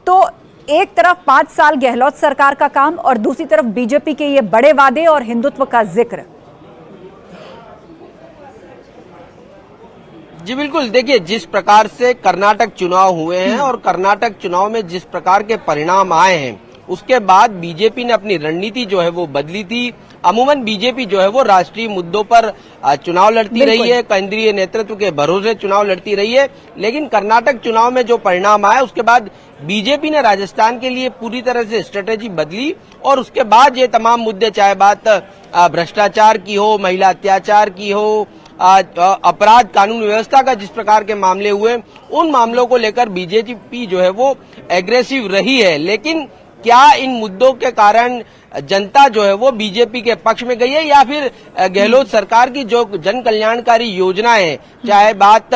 तो एक तरफ 5 साल गहलोत सरकार का काम और दूसरी तरफ बीजेपी के ये बड़े वादे और हिंदुत्व का जिक्र। जी बिल्कुल, देखिए जिस प्रकार से कर्नाटक चुनाव हुए हैं और कर्नाटक चुनाव में जिस प्रकार के परिणाम आए हैं उसके बाद बीजेपी ने अपनी रणनीति जो है वो बदली थी। अमूमन बीजेपी जो है वो राष्ट्रीय मुद्दों पर चुनाव लड़ती रही है, केंद्रीय नेतृत्व के भरोसे चुनाव लड़ती रही है, लेकिन कर्नाटक चुनाव में जो परिणाम आया उसके बाद बीजेपी ने राजस्थान के लिए पूरी तरह से स्ट्रेटेजी बदली और उसके बाद ये तमाम मुद्दे, चाहे बात भ्रष्टाचार की हो, महिला अत्याचार की हो, अपराध कानून व्यवस्था का जिस प्रकार के मामले हुए, उन मामलों को लेकर बीजेपी जो है वो एग्रेसिव रही है। लेकिन क्या इन मुद्दों के कारण जनता जो है वो बीजेपी के पक्ष में गई है या फिर गहलोत सरकार की जो जन कल्याणकारी योजनाएं, चाहे बात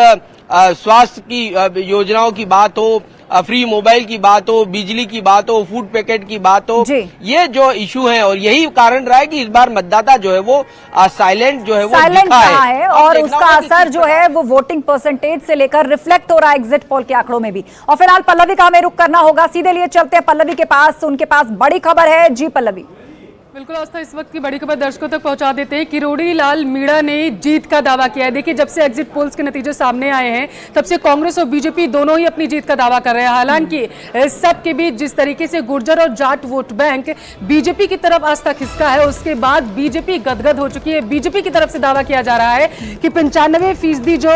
स्वास्थ्य की योजनाओं की बात हो, फ्री मोबाइल की बात हो, बिजली की बात हो, फूड पैकेट की बात हो, ये जो इशू है और यही कारण रहा है कि इस बार मतदाता जो है वो साइलेंट जो है वो दिखा है और उसका असर जो है वो वोटिंग परसेंटेज से लेकर रिफ्लेक्ट हो रहा है एग्जिट पोल के आंकड़ों में भी। और फिलहाल पल्लवी का हमें रुख करना होगा, सीधे लिए चलते हैं पल्लवी के पास, उनके पास बड़ी खबर है। जी पल्लवी। बिल्कुल आस्था, इस वक्त की बड़ी खबर दर्शकों तक पहुंचा देते हैं। किरोड़ी लाल मीणा ने जीत का दावा किया है। देखिए जब से एग्जिट पोल्स के नतीजे सामने आए हैं तब से कांग्रेस और बीजेपी दोनों ही अपनी जीत का दावा कर रहे हैं। हालांकि सब के बीच जिस तरीके से गुर्जर और जाट वोट बैंक बीजेपी की तरफ आस्था खिसका है, उसके बाद बीजेपी गदगद हो चुकी है। बीजेपी की तरफ से दावा किया जा रहा है कि 95% जो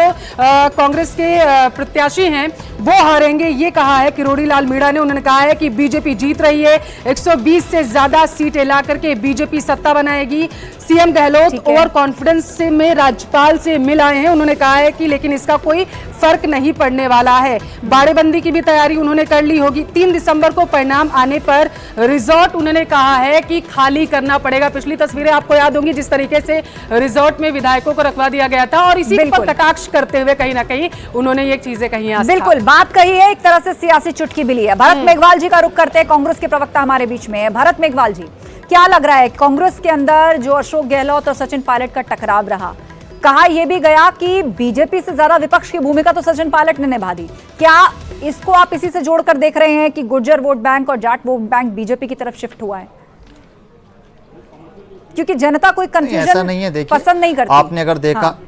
कांग्रेस के प्रत्याशी हैं वो हारेंगे, ये कहा है किरोड़ी लाल मीणा ने। उन्होंने कहा है कि बीजेपी जीत रही है, 120 से ज्यादा सीटें ला करके में बीजेपी सत्ता बनाएगी। सीएम गहलोत ओवर कॉन्फिडेंस से में राज्यपाल से मिल आए हैं। उन्होंने कहा है कि लेकिन इसका कोई फर्क नहीं पड़ने वाला है। बाड़ेबंदी की भी तैयारी उन्होंने कर ली होगी। 3 दिसंबर को परिणाम आने पर रिजॉर्ट उन्होंने कहा है कि खाली करना पड़ेगा। पिछली तस्वीरें आपको याद होंगी जिस तरीके से रिजॉर्ट में विधायकों को रखवा दिया गया था, और इसी पर कटाक्ष करते हुए कहीं ना कहीं उन्होंने ये चीजें कही हैं। बिल्कुल बात कही है, एक तरह से सियासी चुटकी भी ली है। भरत मेघवाल जी का रुख करते हैं, कांग्रेस के प्रवक्ता हमारे बीच में है। भरत मेघवाल जी, क्या लग रहा है कांग्रेस के अंदर जो अशोक गहलोत और सचिन पायलट का टकराव रहा, कहा यह भी गया कि बीजेपी से ज्यादा विपक्ष की भूमिका तो सचिन पायलट ने निभा दी, क्या इसको आप इसी से जोड़कर देख रहे हैं कि गुर्जर वोट बैंक और जाट वोट बैंक बीजेपी की तरफ शिफ्ट हुआ है? क्योंकि जनता कोई कंफ्यूजन ऐसा नहीं है, देखिए पसंद नहीं करती। आपने अगर देखा हाँ।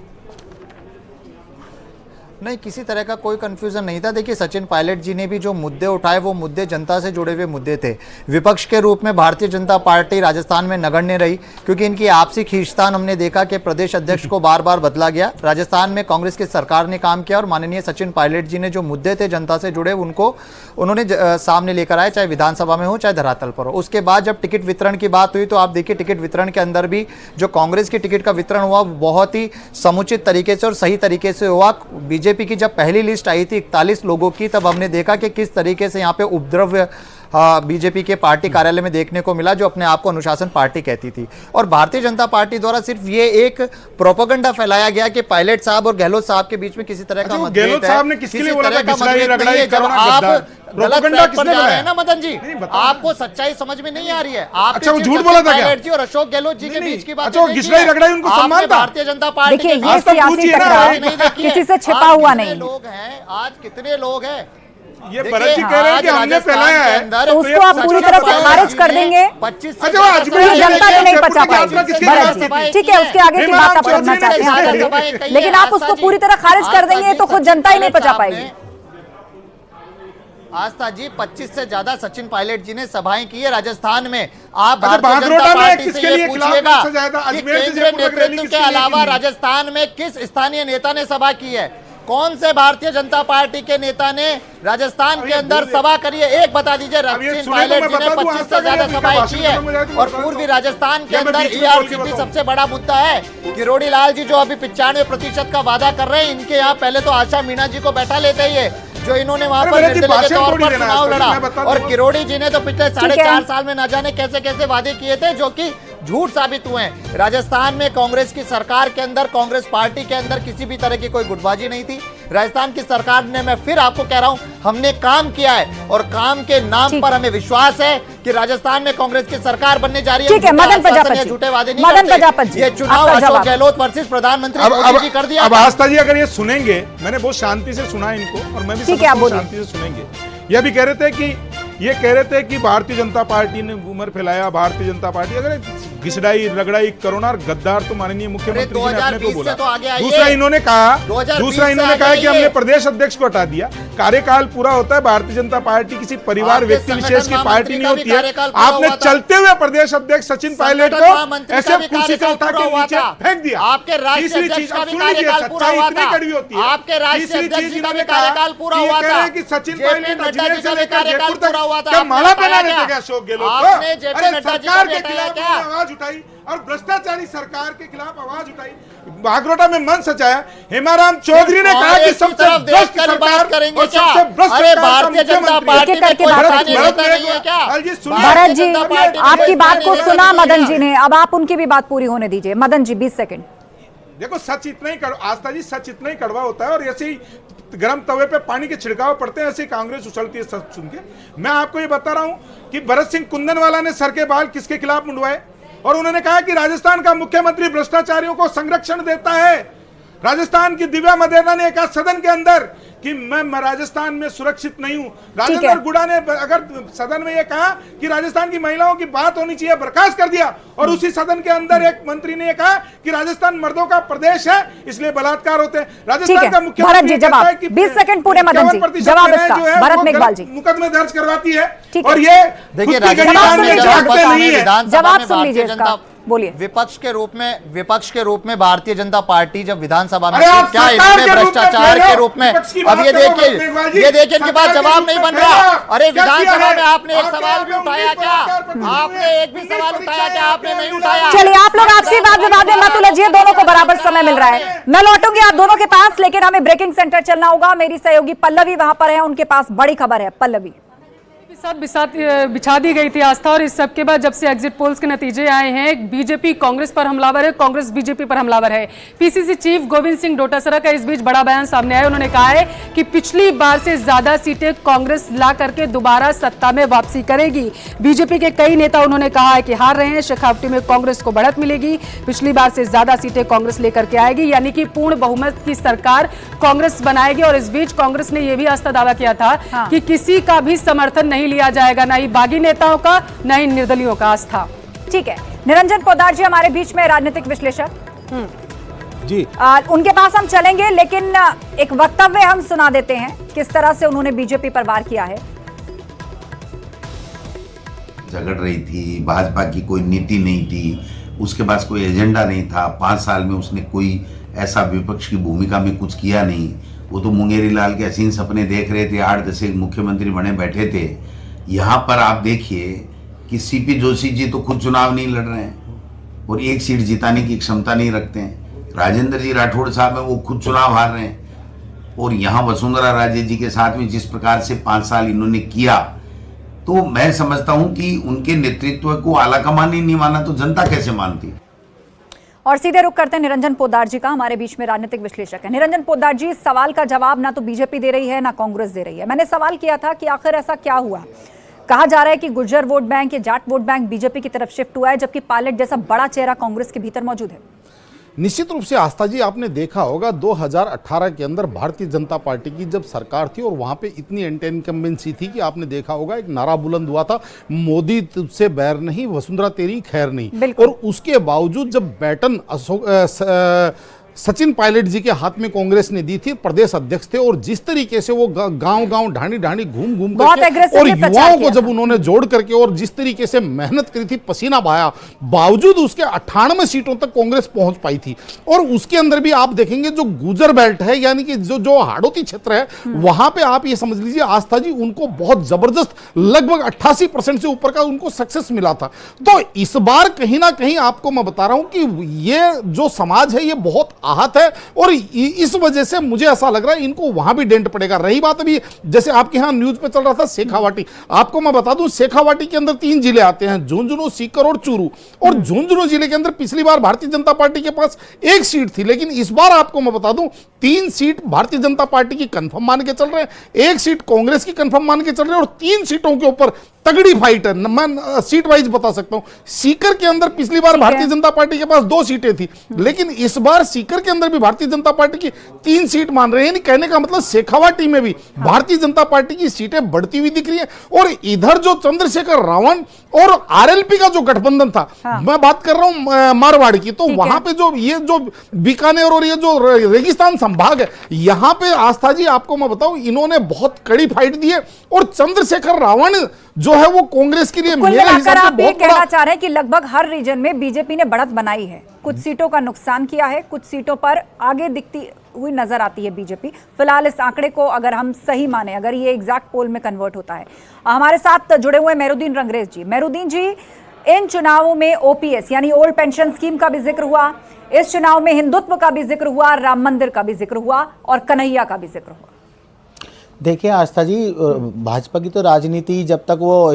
नहीं, किसी तरह का कोई कंफ्यूजन नहीं था। देखिए सचिन पायलट जी ने भी जो मुद्दे उठाए वो मुद्दे जनता से जुड़े हुए मुद्दे थे। विपक्ष के रूप में भारतीय जनता पार्टी राजस्थान में नगण्य रही, क्योंकि इनकी आपसी खींचतान हमने देखा कि प्रदेश अध्यक्ष को बार बार बदला गया। राजस्थान में कांग्रेस की सरकार ने काम किया और माननीय सचिन पायलट जी ने जो मुद्दे थे जनता से जुड़े उनको उन्होंने सामने लेकर आए, चाहे विधानसभा में हो चाहे धरातल पर हो। उसके बाद जब टिकट वितरण की बात हुई तो आप देखिए टिकट वितरण के अंदर भी जो कांग्रेस की टिकट का वितरण हुआ बहुत ही समुचित तरीके से और सही तरीके से हुआ। बीजेपी की जब पहली लिस्ट आई थी 41 लोगों की, तब हमने देखा कि किस तरीके से यहाँ पे उपद्रव बीजेपी के पार्टी कार्यालय में देखने को मिला, जो अपने आप को अनुशासन पार्टी कहती थी। और भारतीय जनता पार्टी द्वारा सिर्फ ये एक प्रोपेगेंडा फैलाया गया कि पायलट साहब और गहलोत साहब के बीच में किसी तरह का मतभेद है। गहलोत साहब ने किसके लिए बोला था घिसड़ाई रगड़ाई जब करना, आप गद्दार? गलत प्रोपेगेंडा ट्रैक पर किसने जा रहे बनाया? हैं ना मदन जी, नहीं, बताओ। आपको सच्चाई समझ में नहीं आ रही है। आप अच्छा, वो झूठ बोला था क्या? पायलट जी और अशोक गहलोत जी के नहीं, बीच की बात अच्छा, वो घिसड़ाई रगड़ाई उनको सम्मान था? भारतीय जनता पार्टी देखिए के ये आज तक सियासी पूछिए ना, टकराव नहीं देखिए, किसी से छिपा आज हुआ कितने नहीं। लोग हैं, आज कितने लोग हैं ये भरत जी कह रहे हैं कि हमने फैलाया है, तो उसको आप पूरी तरह से खारिज कर देंगे। 25 अच्छा, वो अजमेर तो जनता ने नहीं पचा पाएगी। किसकी भरत बात जी, की? ठीक है, उसके आगे की बात आप करना चाहते हैं, लेकिन आप उसको पूरी तरह खारिज कर देंगे तो खुद जनता ही नहीं पचा पाएगी। आस्था जी 25 से ज्यादा सचिन पायलट जी ने सभाएं की है राजस्थान में। आप अच्छा, भारतीय जनता बागरोटा में पार्टी किसके से ये लिए खिलाफ पूछिएगा सबसे ज्यादा कि अजमेर से केंद्रीय जयपुर तक रैली नेतृत्व के किसके लिए अलावा की? राजस्थान में किस स्थानीय नेता ने सभा की है? कौन से भारतीय जनता पार्टी के नेता ने राजस्थान के अंदर सभा करी है? एक बता दीजिए। सचिन पायलट जी ने 25 से ज्यादा सभाएं की है। और पूर्वी राजस्थान के अंदर ERCP सबसे बड़ा मुद्दा है। किरोड़ी लाल जी जो अभी 95% का वादा कर रहे हैं, इनके यहाँ पहले तो आशा मीणा जी को बैठा लेते ही जो इन्होंने वहां पर निर्दलीय के तौर पर चुनाव लड़ा। और किरोड़ी जी ने तो पिछले 4.5 साल में न जाने कैसे कैसे वादे किए थे जो कि झूठ साबित हुए हैं। राजस्थान में कांग्रेस की सरकार के अंदर, कांग्रेस पार्टी के अंदर किसी भी तरह की कोई गुटबाजी नहीं थी। राजस्थान की सरकार ने, मैं फिर आपको कह रहा हूं, हमने काम किया है और काम के नाम पर हमें विश्वास है कि राजस्थान में कांग्रेस की सरकार बनने जा रही है। ठीक है, मदन प्रजापति, झूठे वादे नहीं मदन करते। प्रजापति जी, ये चुनाव आपका अशोक जवाब। गहलोत वर्सेस प्रधानमंत्री मोदी जी कर दिया। अब आस्था जी अगर ये सुनेंगे, मैंने बहुत शांति से सुना इनको और मैं भी ठीक है, आप बोलिए। शांति से सुनेंगे। यह भी कह रहे थे कि ये कह रहे थे कि भारतीय जनता पार्टी ने उमर फैलाया, भारतीय जनता पार्टी अगर घिसड़ाई रगड़ाई करोना और गद्दार तो माननीय मुख्यमंत्री जी ने अपने को बोला। तो आगे आइए। दूसरा इन्होंने कहा 2020 से कि आगे हमने आइए। प्रदेश अध्यक्ष को हटा दिया। कार्यकाल पूरा होता है, भारतीय जनता पार्टी किसी परिवार आपके व्यक्ति विशेष की संगठन पार्टी महामंत्री नहीं का भी होती है। कार्यकाल पूरा आपने हुआ था। चलते हुए प्रदेश अध्यक्ष सचिन पायलट संगठन को महामंत्री ऐसे का भी कुर्सी से कार्यकाल उठा पूरा के हुआ नीचे था। फेंक दिया। आपके राष्ट्रीय तीसरी अध्यक्ष चीज, का अब भी सुन लीजिए, कार्यकाल पूरा सच्चाई हुआ इतनी था। कड़वी होती है। आपके राष्ट्रीय तीसरी अध्यक्ष चीज जी का भी इन्होंने कहा कार्यकाल पूरा कि ये हुआ कह था। रहे हैं कि सचिन JP पायलट नड्डा अजमेर जी से का भी लेकर कार्यकाल जयपुर पूरा हुआ तक था। क्या आपने माला हटाया पहना क्या? देते क्या अशोक गहलोत को? आपने JP अरे नड्डा जी सरकार का भी के हटाया खिलाफ क्या? उन्होंने आवाज उठाई और भ्रष्टाचारी सरकार के खिलाफ आवाज उठाई। बागरोटा में मन सचाया। हेमाराम चौधरी ने कहा कि सबसे भ्रष्ट सरकार करेंगे और क्या? सबसे भ्रष्ट अरे सरकार का भारतीय जनता मुख्यमंत्री। पार्टी में करके कोई बात स्थानीय कीजिए। नेता नहीं है क्या? भरत जी, जनता पार्टी में आपकी कोई बात को स्थानीय सुना नेता नहीं मदन है। जी ने, अब आप उनकी भी बात पूरी होने दीजिए। मदन जी 20 सेकंड। देखो सच इतना ही आस्था जी, सच इतना ही कड़वा होता है और ऐसे ही गर्म तवे पे पानी के छिड़काव पड़ते हैं, ऐसे ही कांग्रेस उछलती है सच सुन के। मैं आपको ये बता रहा हूं कि भरत सिंह कुंदनवाला ने सर के बाल किसके खिलाफ मुंडवाए और उन्होंने कहा कि राजस्थान का मुख्यमंत्री भ्रष्टाचारियों को संरक्षण देता है। राजस्थान की दिव्या मदेना ने कहा सदन के अंदर कि मैं राजस्थान में सुरक्षित नहीं हूं। राजेंद्र गुड़ा ने अगर सदन में यह कहा कि राजस्थान की महिलाओं की बात होनी चाहिए, बर्खास्त कर दिया। और उसी सदन के अंदर एक मंत्री ने यह कहा कि राजस्थान मर्दों का प्रदेश है इसलिए बलात्कार होते हैं। राजस्थान का भरत जी जवाब 20 सेकंड पूरे मदन जी, जवाब इसका भरत मेघवाल जी। मुकदमे दर्ज करवाती है ठीक और ये देखिए खुद की जवाब गरीबान सुन में लीजिए, झांकते नहीं है। जवाब सुन लीजिए इसका। बोलिए। विपक्ष के रूप में भारतीय जनता पार्टी जब विधानसभा में अरे आप क्या सरकार इन्होंने के रूप में भ्रष्टाचार कह के लो, रूप में, विपक्ष की अब बात ये करो देखिए, केजरीवाल जी, ये देखिए इनके पास सरकार के जवाब रूप नहीं में बन कह रहा। रहे हो। अरे क्या किया विधानसभा है? में आपने एक आपने सवाल भी उठाया क्या? 1975 आपने एक भी सवाल उठाया क्या? आपने नहीं उठाया। चलिए आप लोग आपसी वाद विवाद में मत उलझिए, दोनों को बराबर समय मिल रहा है। मैं लौटूंगी आप दोनों के पास, लेकिन हमें ब्रेकिंग सेंटर चलना होगा। मेरी सहयोगी पल्लवी वहां पर है, उनके पास बड़ी खबर है। पल्लवी, बिछा दी गई थी आस्था, और इस सब के बाद जब से एग्जिट पोल्स के नतीजे आए हैं, बीजेपी कांग्रेस पर हमलावर है, कांग्रेस बीजेपी पर हमलावर है। पीसीसी चीफ गोविंद सिंह डोटासरा का इस बीच बड़ा बयान सामने आया। उन्होंने कहा है कि पिछली बार से ज्यादा सीटें कांग्रेस ला करके दोबारा सत्ता में वापसी करेगी। बीजेपी के कई नेता उन्होंने कहा है कि हार रहे हैं, शेखावटी में कांग्रेस को बढ़त मिलेगी, पिछली बार से ज्यादा सीटें कांग्रेस लेकर के आएगी, यानी कि पूर्ण बहुमत की सरकार कांग्रेस बनाएगी। और इस बीच कांग्रेस ने यह भी आस्था दावा किया था कि किसी का भी समर्थन नहीं लिया जाएगा, ना ही बागी नेताओं का, ना ही निर्दलियों का। आस्था, ठीक है। निरंजन पोद्दार जी हमारे बीच में, राजनीतिक विश्लेषक जी। उनके पास हम चलेंगे, लेकिन एक वक्तव्य हम सुना देते हैं किस तरह से उन्होंने बीजेपी पर वार किया है। झगड़ रही थी, भाजपा की कोई नीति नहीं थी, उसके पास कोई एजेंडा नहीं था, 5 साल में उसने कोई ऐसा विपक्ष की भूमिका में कुछ किया नहीं। वो तो मुंगेरी लाल के हसीन सपने देख रहे थे, 8-10 मुख्यमंत्री बने बैठे थे। यहाँ पर आप देखिए कि सीपी जोशी जी तो खुद चुनाव नहीं लड़ रहे हैं और एक सीट जिताने की क्षमता नहीं रखते हैं। राजेंद्र जी राठौड़ साहब हैं, वो खुद चुनाव हार रहे हैं। और यहाँ वसुंधरा राजे जी के साथ में जिस प्रकार से 5 साल इन्होंने किया, तो मैं समझता हूँ कि उनके नेतृत्व को आलाकमान ही नहीं माना तो जनता कैसे मानती। और सीधे रुख करते हैं निरंजन पोद्दार जी का, हमारे बीच में राजनीतिक विश्लेषक है। निरंजन पोद्दार जी, सवाल का जवाब ना तो बीजेपी दे रही है ना कांग्रेस दे रही है। मैंने सवाल किया था कि आखिर ऐसा क्या हुआ। कहा जा रहा है कि गुर्जर वोट बैंक या जाट वोट बैंक बीजेपी की तरफ शिफ्ट हुआ है, जबकि पायलट जैसा बड़ा चेहरा कांग्रेस के भीतर मौजूद है। निश्चित रूप से आस्था जी, आपने देखा होगा 2018 के अंदर भारतीय जनता पार्टी की जब सरकार थी और वहां पे इतनी एंटी इनकम्बेंसी थी कि आपने देखा होगा एक नारा बुलंद हुआ था, मोदी तुझसे बैर नहीं, वसुंधरा तेरी खैर नहीं। और उसके बावजूद जब बैटन सचिन पायलट जी के हाथ में कांग्रेस ने दी थी, प्रदेश अध्यक्ष थे, और जिस तरीके से वो गांव-गांव ढाणी घूम करके और युवाओं को जब उन्होंने जोड़ करके और जिस तरीके से मेहनत करी थी, पसीना बहाया, बावजूद उसके 98 सीटों तक कांग्रेस पहुंच पाई थी। और उसके अंदर भी आप देखेंगे जो गुजर बेल्ट है, यानी कि जो हाड़ौती क्षेत्र है, वहां पे आप ये समझ लीजिए आस्था जी, उनको बहुत जबरदस्त लगभग 88% से ऊपर का उनको सक्सेस मिला था। तो इस बार कहीं ना कहीं आपको मैं बता रहा हूं कि ये जो समाज है ये बहुत आहत है, और इस वजह से मुझे ऐसा लग रहा है इनको वहां भी डेंट पड़ेगा। रही बात अभी जैसे आपके यहां न्यूज पे चल रहा था शेखावाटी, आपको मैं बता दूं शेखावाटी के अंदर 3 जिले आते हैं, झुंझुनू, सीकर और चूरू। और झुंझुनू जिले के अंदर पिछली बार भारतीय जनता पार्टी के पास 1 सीट थी, लेकिन इस बार आपको मैं बता दूं 3 सीट भारतीय जनता पार्टी की कंफर्म मान के चल रहे हैं, 1 सीट कांग्रेस की कंफर्म मान के चल रहे हैं, और 3 सीटों के ऊपर तगड़ी फाइट है। मैं सीट वाइज बता सकता हूं, सीकर के अंदर पिछली बार भारतीय जनता पार्टी के पास 2 सीटें थी, लेकिन इस बार सीकर के अंदर भी भारतीय जनता पार्टी की 3 सीट मान रहे हैं। यानी कहने का मतलब शेखावाटी में भी भारतीय जनता पार्टी की सीटें बढ़ती हुई दिख रही है। और इधर जो चंद्रशेखर रावण और आरएलपी का जो गठबंधन था, मैं बात कर रहा हूं मारवाड़ की, तो वहां पे जो बीकानेर और ये जो रेगिस्तान संभाग है, यहां पे आस्था जी आपको मैं बताऊं इन्होंने बहुत कड़ी फाइट दी है। और चंद्रशेखर रावण जो है वो कांग्रेस के लिए मेरे हिसाब से आप ये बहुत कहना बड़ा, चाह रहे हैं कि लगभग हर रीजन में बीजेपी ने बढ़त बनाई है, कुछ सीटों का नुकसान किया है, कुछ सीटों पर आगे दिखती हुई नजर आती है बीजेपी। फिलहाल इस आंकड़े को अगर हम सही माने, अगर ये एग्जैक्ट पोल में कन्वर्ट होता है। हमारे साथ जुड़े हुए मेहरुद्दीन रंगरेज जी। मेहरुद्दीन जी, इन चुनावों में ओपीएस यानी ओल्ड पेंशन स्कीम का भी जिक्र हुआ, इस चुनाव में हिंदुत्व का भी जिक्र हुआ, राम मंदिर का भी जिक्र हुआ और कन्हैया का भी जिक्र हुआ। देखिए आस्था जी, भाजपा की तो राजनीति जब तक वो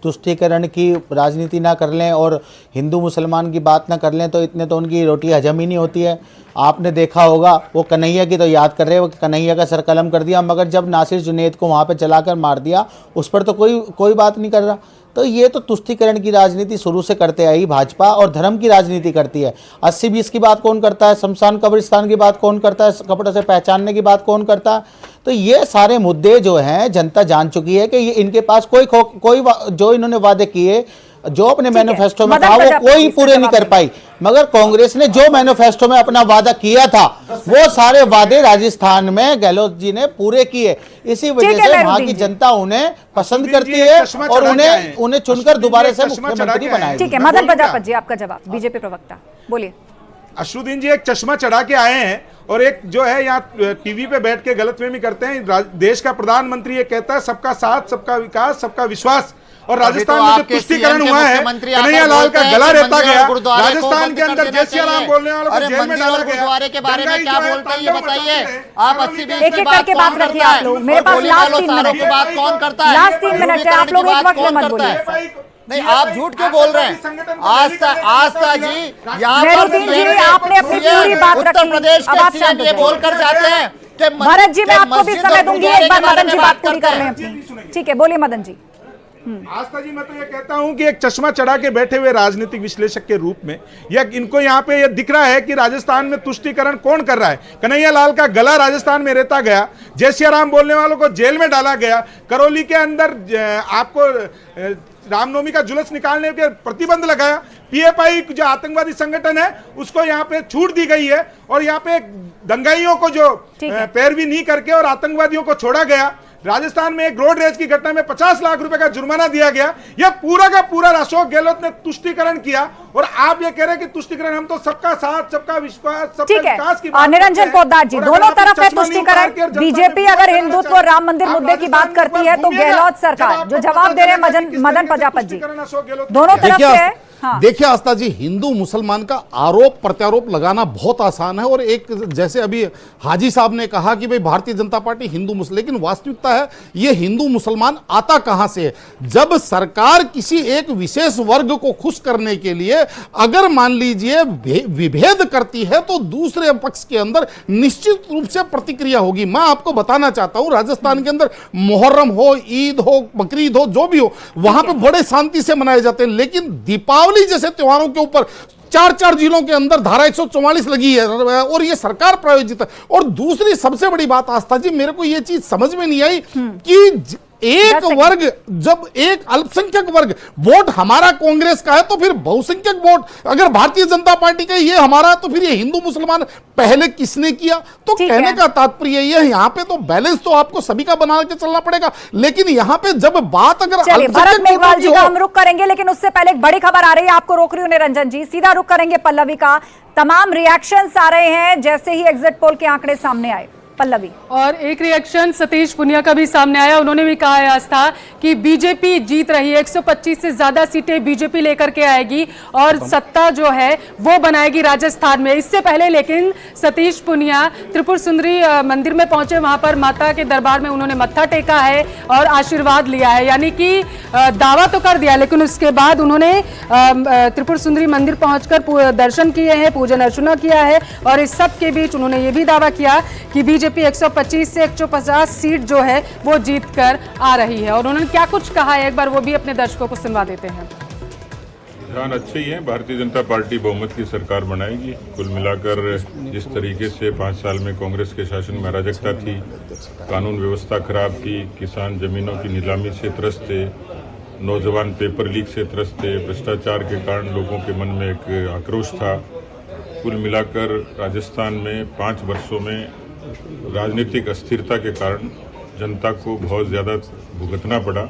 तुष्टीकरण की राजनीति ना कर लें और हिंदू मुसलमान की बात ना कर लें, तो इतने तो उनकी रोटी हजम ही नहीं होती है। आपने देखा होगा वो कन्हैया की तो याद कर रहे हैं, वो कन्हैया का सर कलम कर दिया, मगर जब नासिर जुनैद को वहाँ पे चलाकर मार दिया, उस पर तो कोई बात नहीं कर रहा। तो ये तो तुष्टीकरण की राजनीति शुरू से करते आई भाजपा, और धर्म की राजनीति करती है। 80-20 की बात कौन करता है, शमशान कब्रिस्तान की बात कौन करता है, कपड़ों से पहचानने की बात कौन करता है। तो ये सारे मुद्दे जो हैं जनता जान चुकी है कि ये इनके पास कोई जो इन्होंने वादे किए जो अपने ठीक है। मैनिफेस्टो में मदन कहा वो प्रजापति कोई इसका पूरे नहीं जवाब कर पाई, मगर कांग्रेस ने जो मैनिफेस्टो में अपना वादा किया था वो सारे वादे राजस्थान में गहलोत जी ने पूरे किए। इसी ठीक वजह है, से वहां मेहरुद्दीन की जी। जनता उन्हें पसंद अश्विन करती जी, है एक चश्मा और चढ़ा के आए हैं। उन्हें चुनकर अश्विन जी, दोबारा एक से चश्मा मुख्यमंत्री चढ़ा के आए बनाएगी। ठीक है, मैं मदन बोलूं क्या? प्रजापति जी आपका जवाब, बीजेपी प्रवक्ता बोलिए। अश्रुद्दीन जी एक चश्मा चढ़ा के आए हैं और एक जो है यहाँ टीवी पे बैठ के गलतफहमी करते हैं। देश का प्रधानमंत्री ये कहता है सबका साथ, सबका विकास, सबका विश्वास, और राजस्थान में जो तुष्टिकरण हुआ है, कन्हैया लाल का गला रहता गया। राजस्थान के अंदर जय सिया राम बोलने वालों को जेल में डाला गया। गुरुद्वारे के बारे में क्या बोलते हैं ये बताइए। आप 80-20 एक-एक करके बात रखिए आप लोग। मेरे पास लास्ट 3 मिनट की बात कौन करता है? लास्ट 3 मिनट है, आप लोग एक वक्त में मत बोलिए। नहीं, आप झूठ क्यों बोल रहे हैं? आस्था जी यहाँ मेहरुद्दीन जी, आपने अपनी पूरी बात रखी। उत्तर प्रदेश अब के आप शांत सीएम हो ये जाइए। बोलकर जाते हैं कि भरत जी, मैं कि आपको भी मस्जिद समय और दूंगी, गुरुद्वारे एक बार के बारे मदन जी में बात पूरी करते कर लें हैं। अपनी। ठीक है, बोलिए मदन जी। आस्था जी, मैं तो ये कहता हूं कि एक चश्मा चढ़ा के बैठे हुए राजनीतिक विश्लेषक के रूप में या इनको यहाँ पे ये दिख रहा है कि राजस्थान में तुष्टिकरण कौन कर रहा है। कन्हैया लाल का गला राजस्थान में रहता गया, जय सिया राम बोलने वालों को जेल में डाला गया, करौली के अंदर आपको रामनवमी का जुलूस निकालने के प्रतिबंध लगाया, पीएफआई जो आतंकवादी संगठन है उसको यहाँ पे छूट दी गई है, और यहाँ पे दंगाइयों को जो पैरवी नहीं करके और आतंकवादियों को छोड़ा गया। राजस्थान में एक रोड रेज की घटना में 50 लाख रुपए का जुर्माना दिया गया। यह पूरा का पूरा अशोक गहलोत ने तुष्टिकरण किया, और आप ये कह रहे हैं कि तुष्टिकरण, हम तो सबका साथ, सबका विश्वास, सबका ठीक विकास की है, बात निरंजन करते हैं। पोद्दार जी, और दोनों अगर आप तरफ है चश्मा नहीं तुष्टिकरण। उतार के जनता बीजेपी से अगर बोलना हिंदुत्व चाहते और राम मंदिर हैं, मुद्दे की आप बात करती है तो घूमिएगा। गहलोत जब सरकार आपको जो पता जवाब दे रहे हैं चलेगा कि किस मदन तरीके से प्रजापति जी, तुष्टिकरण अशोक गहलोत दोनों तरफ से है। हाँ। देखिए आस्था जी, हिंदू मुसलमान का आरोप प्रत्यारोप लगाना बहुत आसान है, और एक जैसे अभी हाजी साहब ने कहा कि भाई भारतीय जनता पार्टी हिंदू मुसलमान, लेकिन वास्तविकता है ये हिंदू मुसलमान आता कहां से है? जब सरकार किसी एक विशेष वर्ग को खुश करने के लिए अगर मान लीजिए विभेद करती है तो दूसरे पक्ष के अंदर निश्चित रूप से प्रतिक्रिया होगी। मैं आपको बताना चाहता हूं, राजस्थान के अंदर मुहर्रम हो, ईद हो, बकरीद हो, जो भी हो, वहां पे बड़े शांति से मनाए जाते हैं, लेकिन दीपावली जैसे त्योहारों के ऊपर 4 जिलों के अंदर धारा 144 लगी है, और ये सरकार प्रायोजित है। और दूसरी सबसे बड़ी बात आस्था जी, मेरे को ये चीज समझ में नहीं आई कि एक वर्ग, जब एक अल्पसंख्यक वर्ग वोट हमारा कांग्रेस का है तो फिर बहुसंख्यक वोट अगर भारतीय जनता पार्टी का ये हमारा, तो फिर ये हिंदू मुसलमान पहले किसने किया? तो कहने का तात्पर्य ये, यहाँ पे तो बैलेंस तो आपको सभी का बना के चलना पड़ेगा, लेकिन यहाँ पे जब बात अगर भरत मेघवाल जी का हम रुख करेंगे, लेकिन उससे पहले एक बड़ी खबर आ रही है, आपको रोक रही हूं निरंजन जी, सीधा रुख करेंगे पल्लवी का। तमाम रिएक्शंस आ रहे हैं जैसे ही एग्जिट पोल के आंकड़े सामने आए। पल्लवी, और एक रिएक्शन सतीश पुनिया का भी सामने आया। उन्होंने भी कहा है आस्था कि बीजेपी जीत रही है, 125 से ज्यादा सीटें बीजेपी लेकर के आएगी और सत्ता जो है वो बनाएगी राजस्थान में। इससे पहले लेकिन सतीश पुनिया त्रिपुर सुंदरी मंदिर में पहुंचे, वहां पर माता के दरबार में उन्होंने मत्था टेका है और आशीर्वाद लिया है, यानी कि दावा तो कर दिया, लेकिन उसके बाद उन्होंने त्रिपुर सुंदरी मंदिर पहुंचकर दर्शन किए हैं, पूजन अर्चना किया है, और इस सब के बीच उन्होंने ये भी दावा किया कि बीजेपी 125 से 150 सीट जो है वो जीत कर आ रही है। और उन्होंने क्या कुछ कहा है, एक बार वो भी अपने दर्शकों को सुनवा देते हैं। रुझान अच्छे ही हैं, भारतीय जनता पार्टी बहुमत की सरकार बनाएगी। कुल मिलाकर जिस तरीके से 5 साल में कांग्रेस के शासन में अराजकता थी, कानून व्यवस्था खराब थी, किसान जमीनों की नीलामी से त्रस्त थे, नौजवान पेपर लीक से त्रस्त थे, भ्रष्टाचार के कारण लोगों के मन में एक आक्रोश था। कुल मिलाकर राजस्थान में 5 वर्षों में राजनीतिक अस्थिरता के कारण जनता को बहुत ज़्यादा भुगतना पड़ा,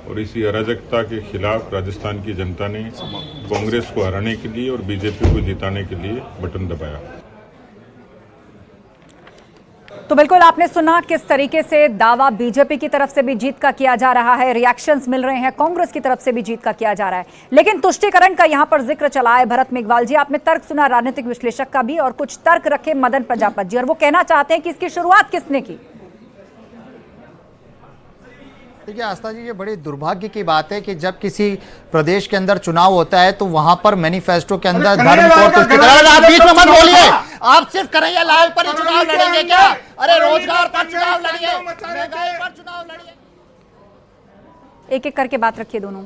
और इसी अराजकता के खिलाफ राजस्थान की जनता ने कांग्रेस को हराने के लिए और बीजेपी को जिताने के लिए बटन दबाया। तो बिल्कुल आपने सुना किस तरीके से दावा बीजेपी की तरफ से भी जीत का किया जा रहा है, रिएक्शंस मिल रहे हैं, कांग्रेस की तरफ से भी जीत का किया जा रहा है। लेकिन तुष्टिकरण का यहां पर जिक्र चला है। भरत मेघवाल जी, आपने तर्क सुना राजनीतिक विश्लेषक का भी, और कुछ तर्क रखे मदन प्रजापति जी, और वो कहना चाहते हैं कि इसकी शुरुआत किसने की। देखिए आस्था जी, ये बड़ी दुर्भाग्य की बात है कि जब किसी प्रदेश के अंदर चुनाव होता है तो वहां पर मैनिफेस्टो के अंदर धर्म को आप बीच में मत बोलिए। आप सिर्फ कन्हैया लाल पर ही चुनाव लड़ेंगे क्या? अरे रोजगार पर चुनाव लड़िए, महंगाई पर चुनाव लड़िए। एक एक करके बात रखिए दोनों।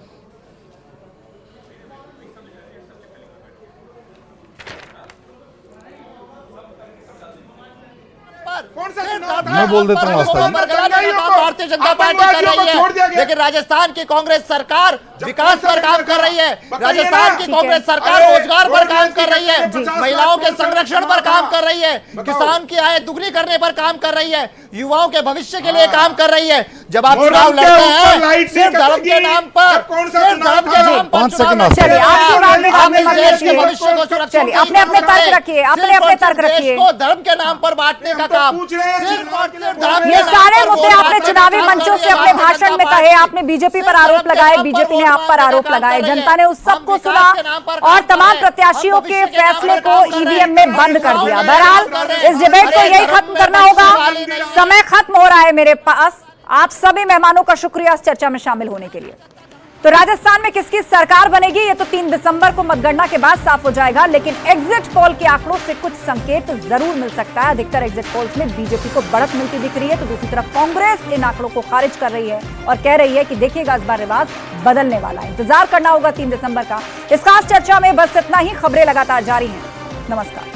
मैं बोल देता हूँ आस्था जी, भारतीय जनता पार्टी कर रही है, लेकिन राजस्थान की कांग्रेस सरकार विकास पर काम कर रही है, राजस्थान की कांग्रेस सरकार रोजगार पर काम कर रही है, महिलाओं के संरक्षण पर काम कर रही है, किसान की आय दुगनी करने पर काम कर रही है, युवाओं के भविष्य के लिए काम कर रही है। जब आप चुनाव लड़ते हैं सिर्फ धर्म के नाम पर, सिर्फ धर्म के नाम पर चुनाव, चलिए आपसे बात में आप इस देश के भविष्य को सुरक्षित चलिए अपने अपने तर्क रखिए, अपने अपने तर्क रखिए। को धर्म के नाम पर बांटने का काम सिर्फ और सिर्फ धर्म ये के नाम सारे पर मुद्दे वोट आपने बांटने चुनावी का मंचों काम से अपने कर रही है भाषण में जनता कहे, पार्टी। आपने बीजेपी पर आरोप लगाए, बीजेपी ने आप पर आरोप लगाए, जनता ने उस सबको सुना और तमाम प्रत्याशियों के फैसले को ईवीएम में बंद कर दिया। बहरहाल इस डिबेट को यही खत्म करना होगा, समय खत्म हो रहा है मेरे पास। आप सभी मेहमानों का शुक्रिया इस चर्चा में शामिल होने के लिए। तो राजस्थान में किसकी सरकार बनेगी ये तो 3 दिसंबर को मतगणना के बाद साफ हो जाएगा, लेकिन एग्जिट पोल के आंकड़ों से कुछ संकेत जरूर मिल सकता है। अधिकतर एग्जिट पोल्स में बीजेपी को बढ़त मिलती दिख रही है, तो दूसरी तरफ कांग्रेस इन आंकड़ों को खारिज कर रही है और कह रही है कि देखिएगा इस बार रिवाज बदलने वाला है। इंतजार करना होगा 3 दिसंबर का। इस खास चर्चा में बस इतना ही। खबरें लगातार जारी हैं। नमस्कार।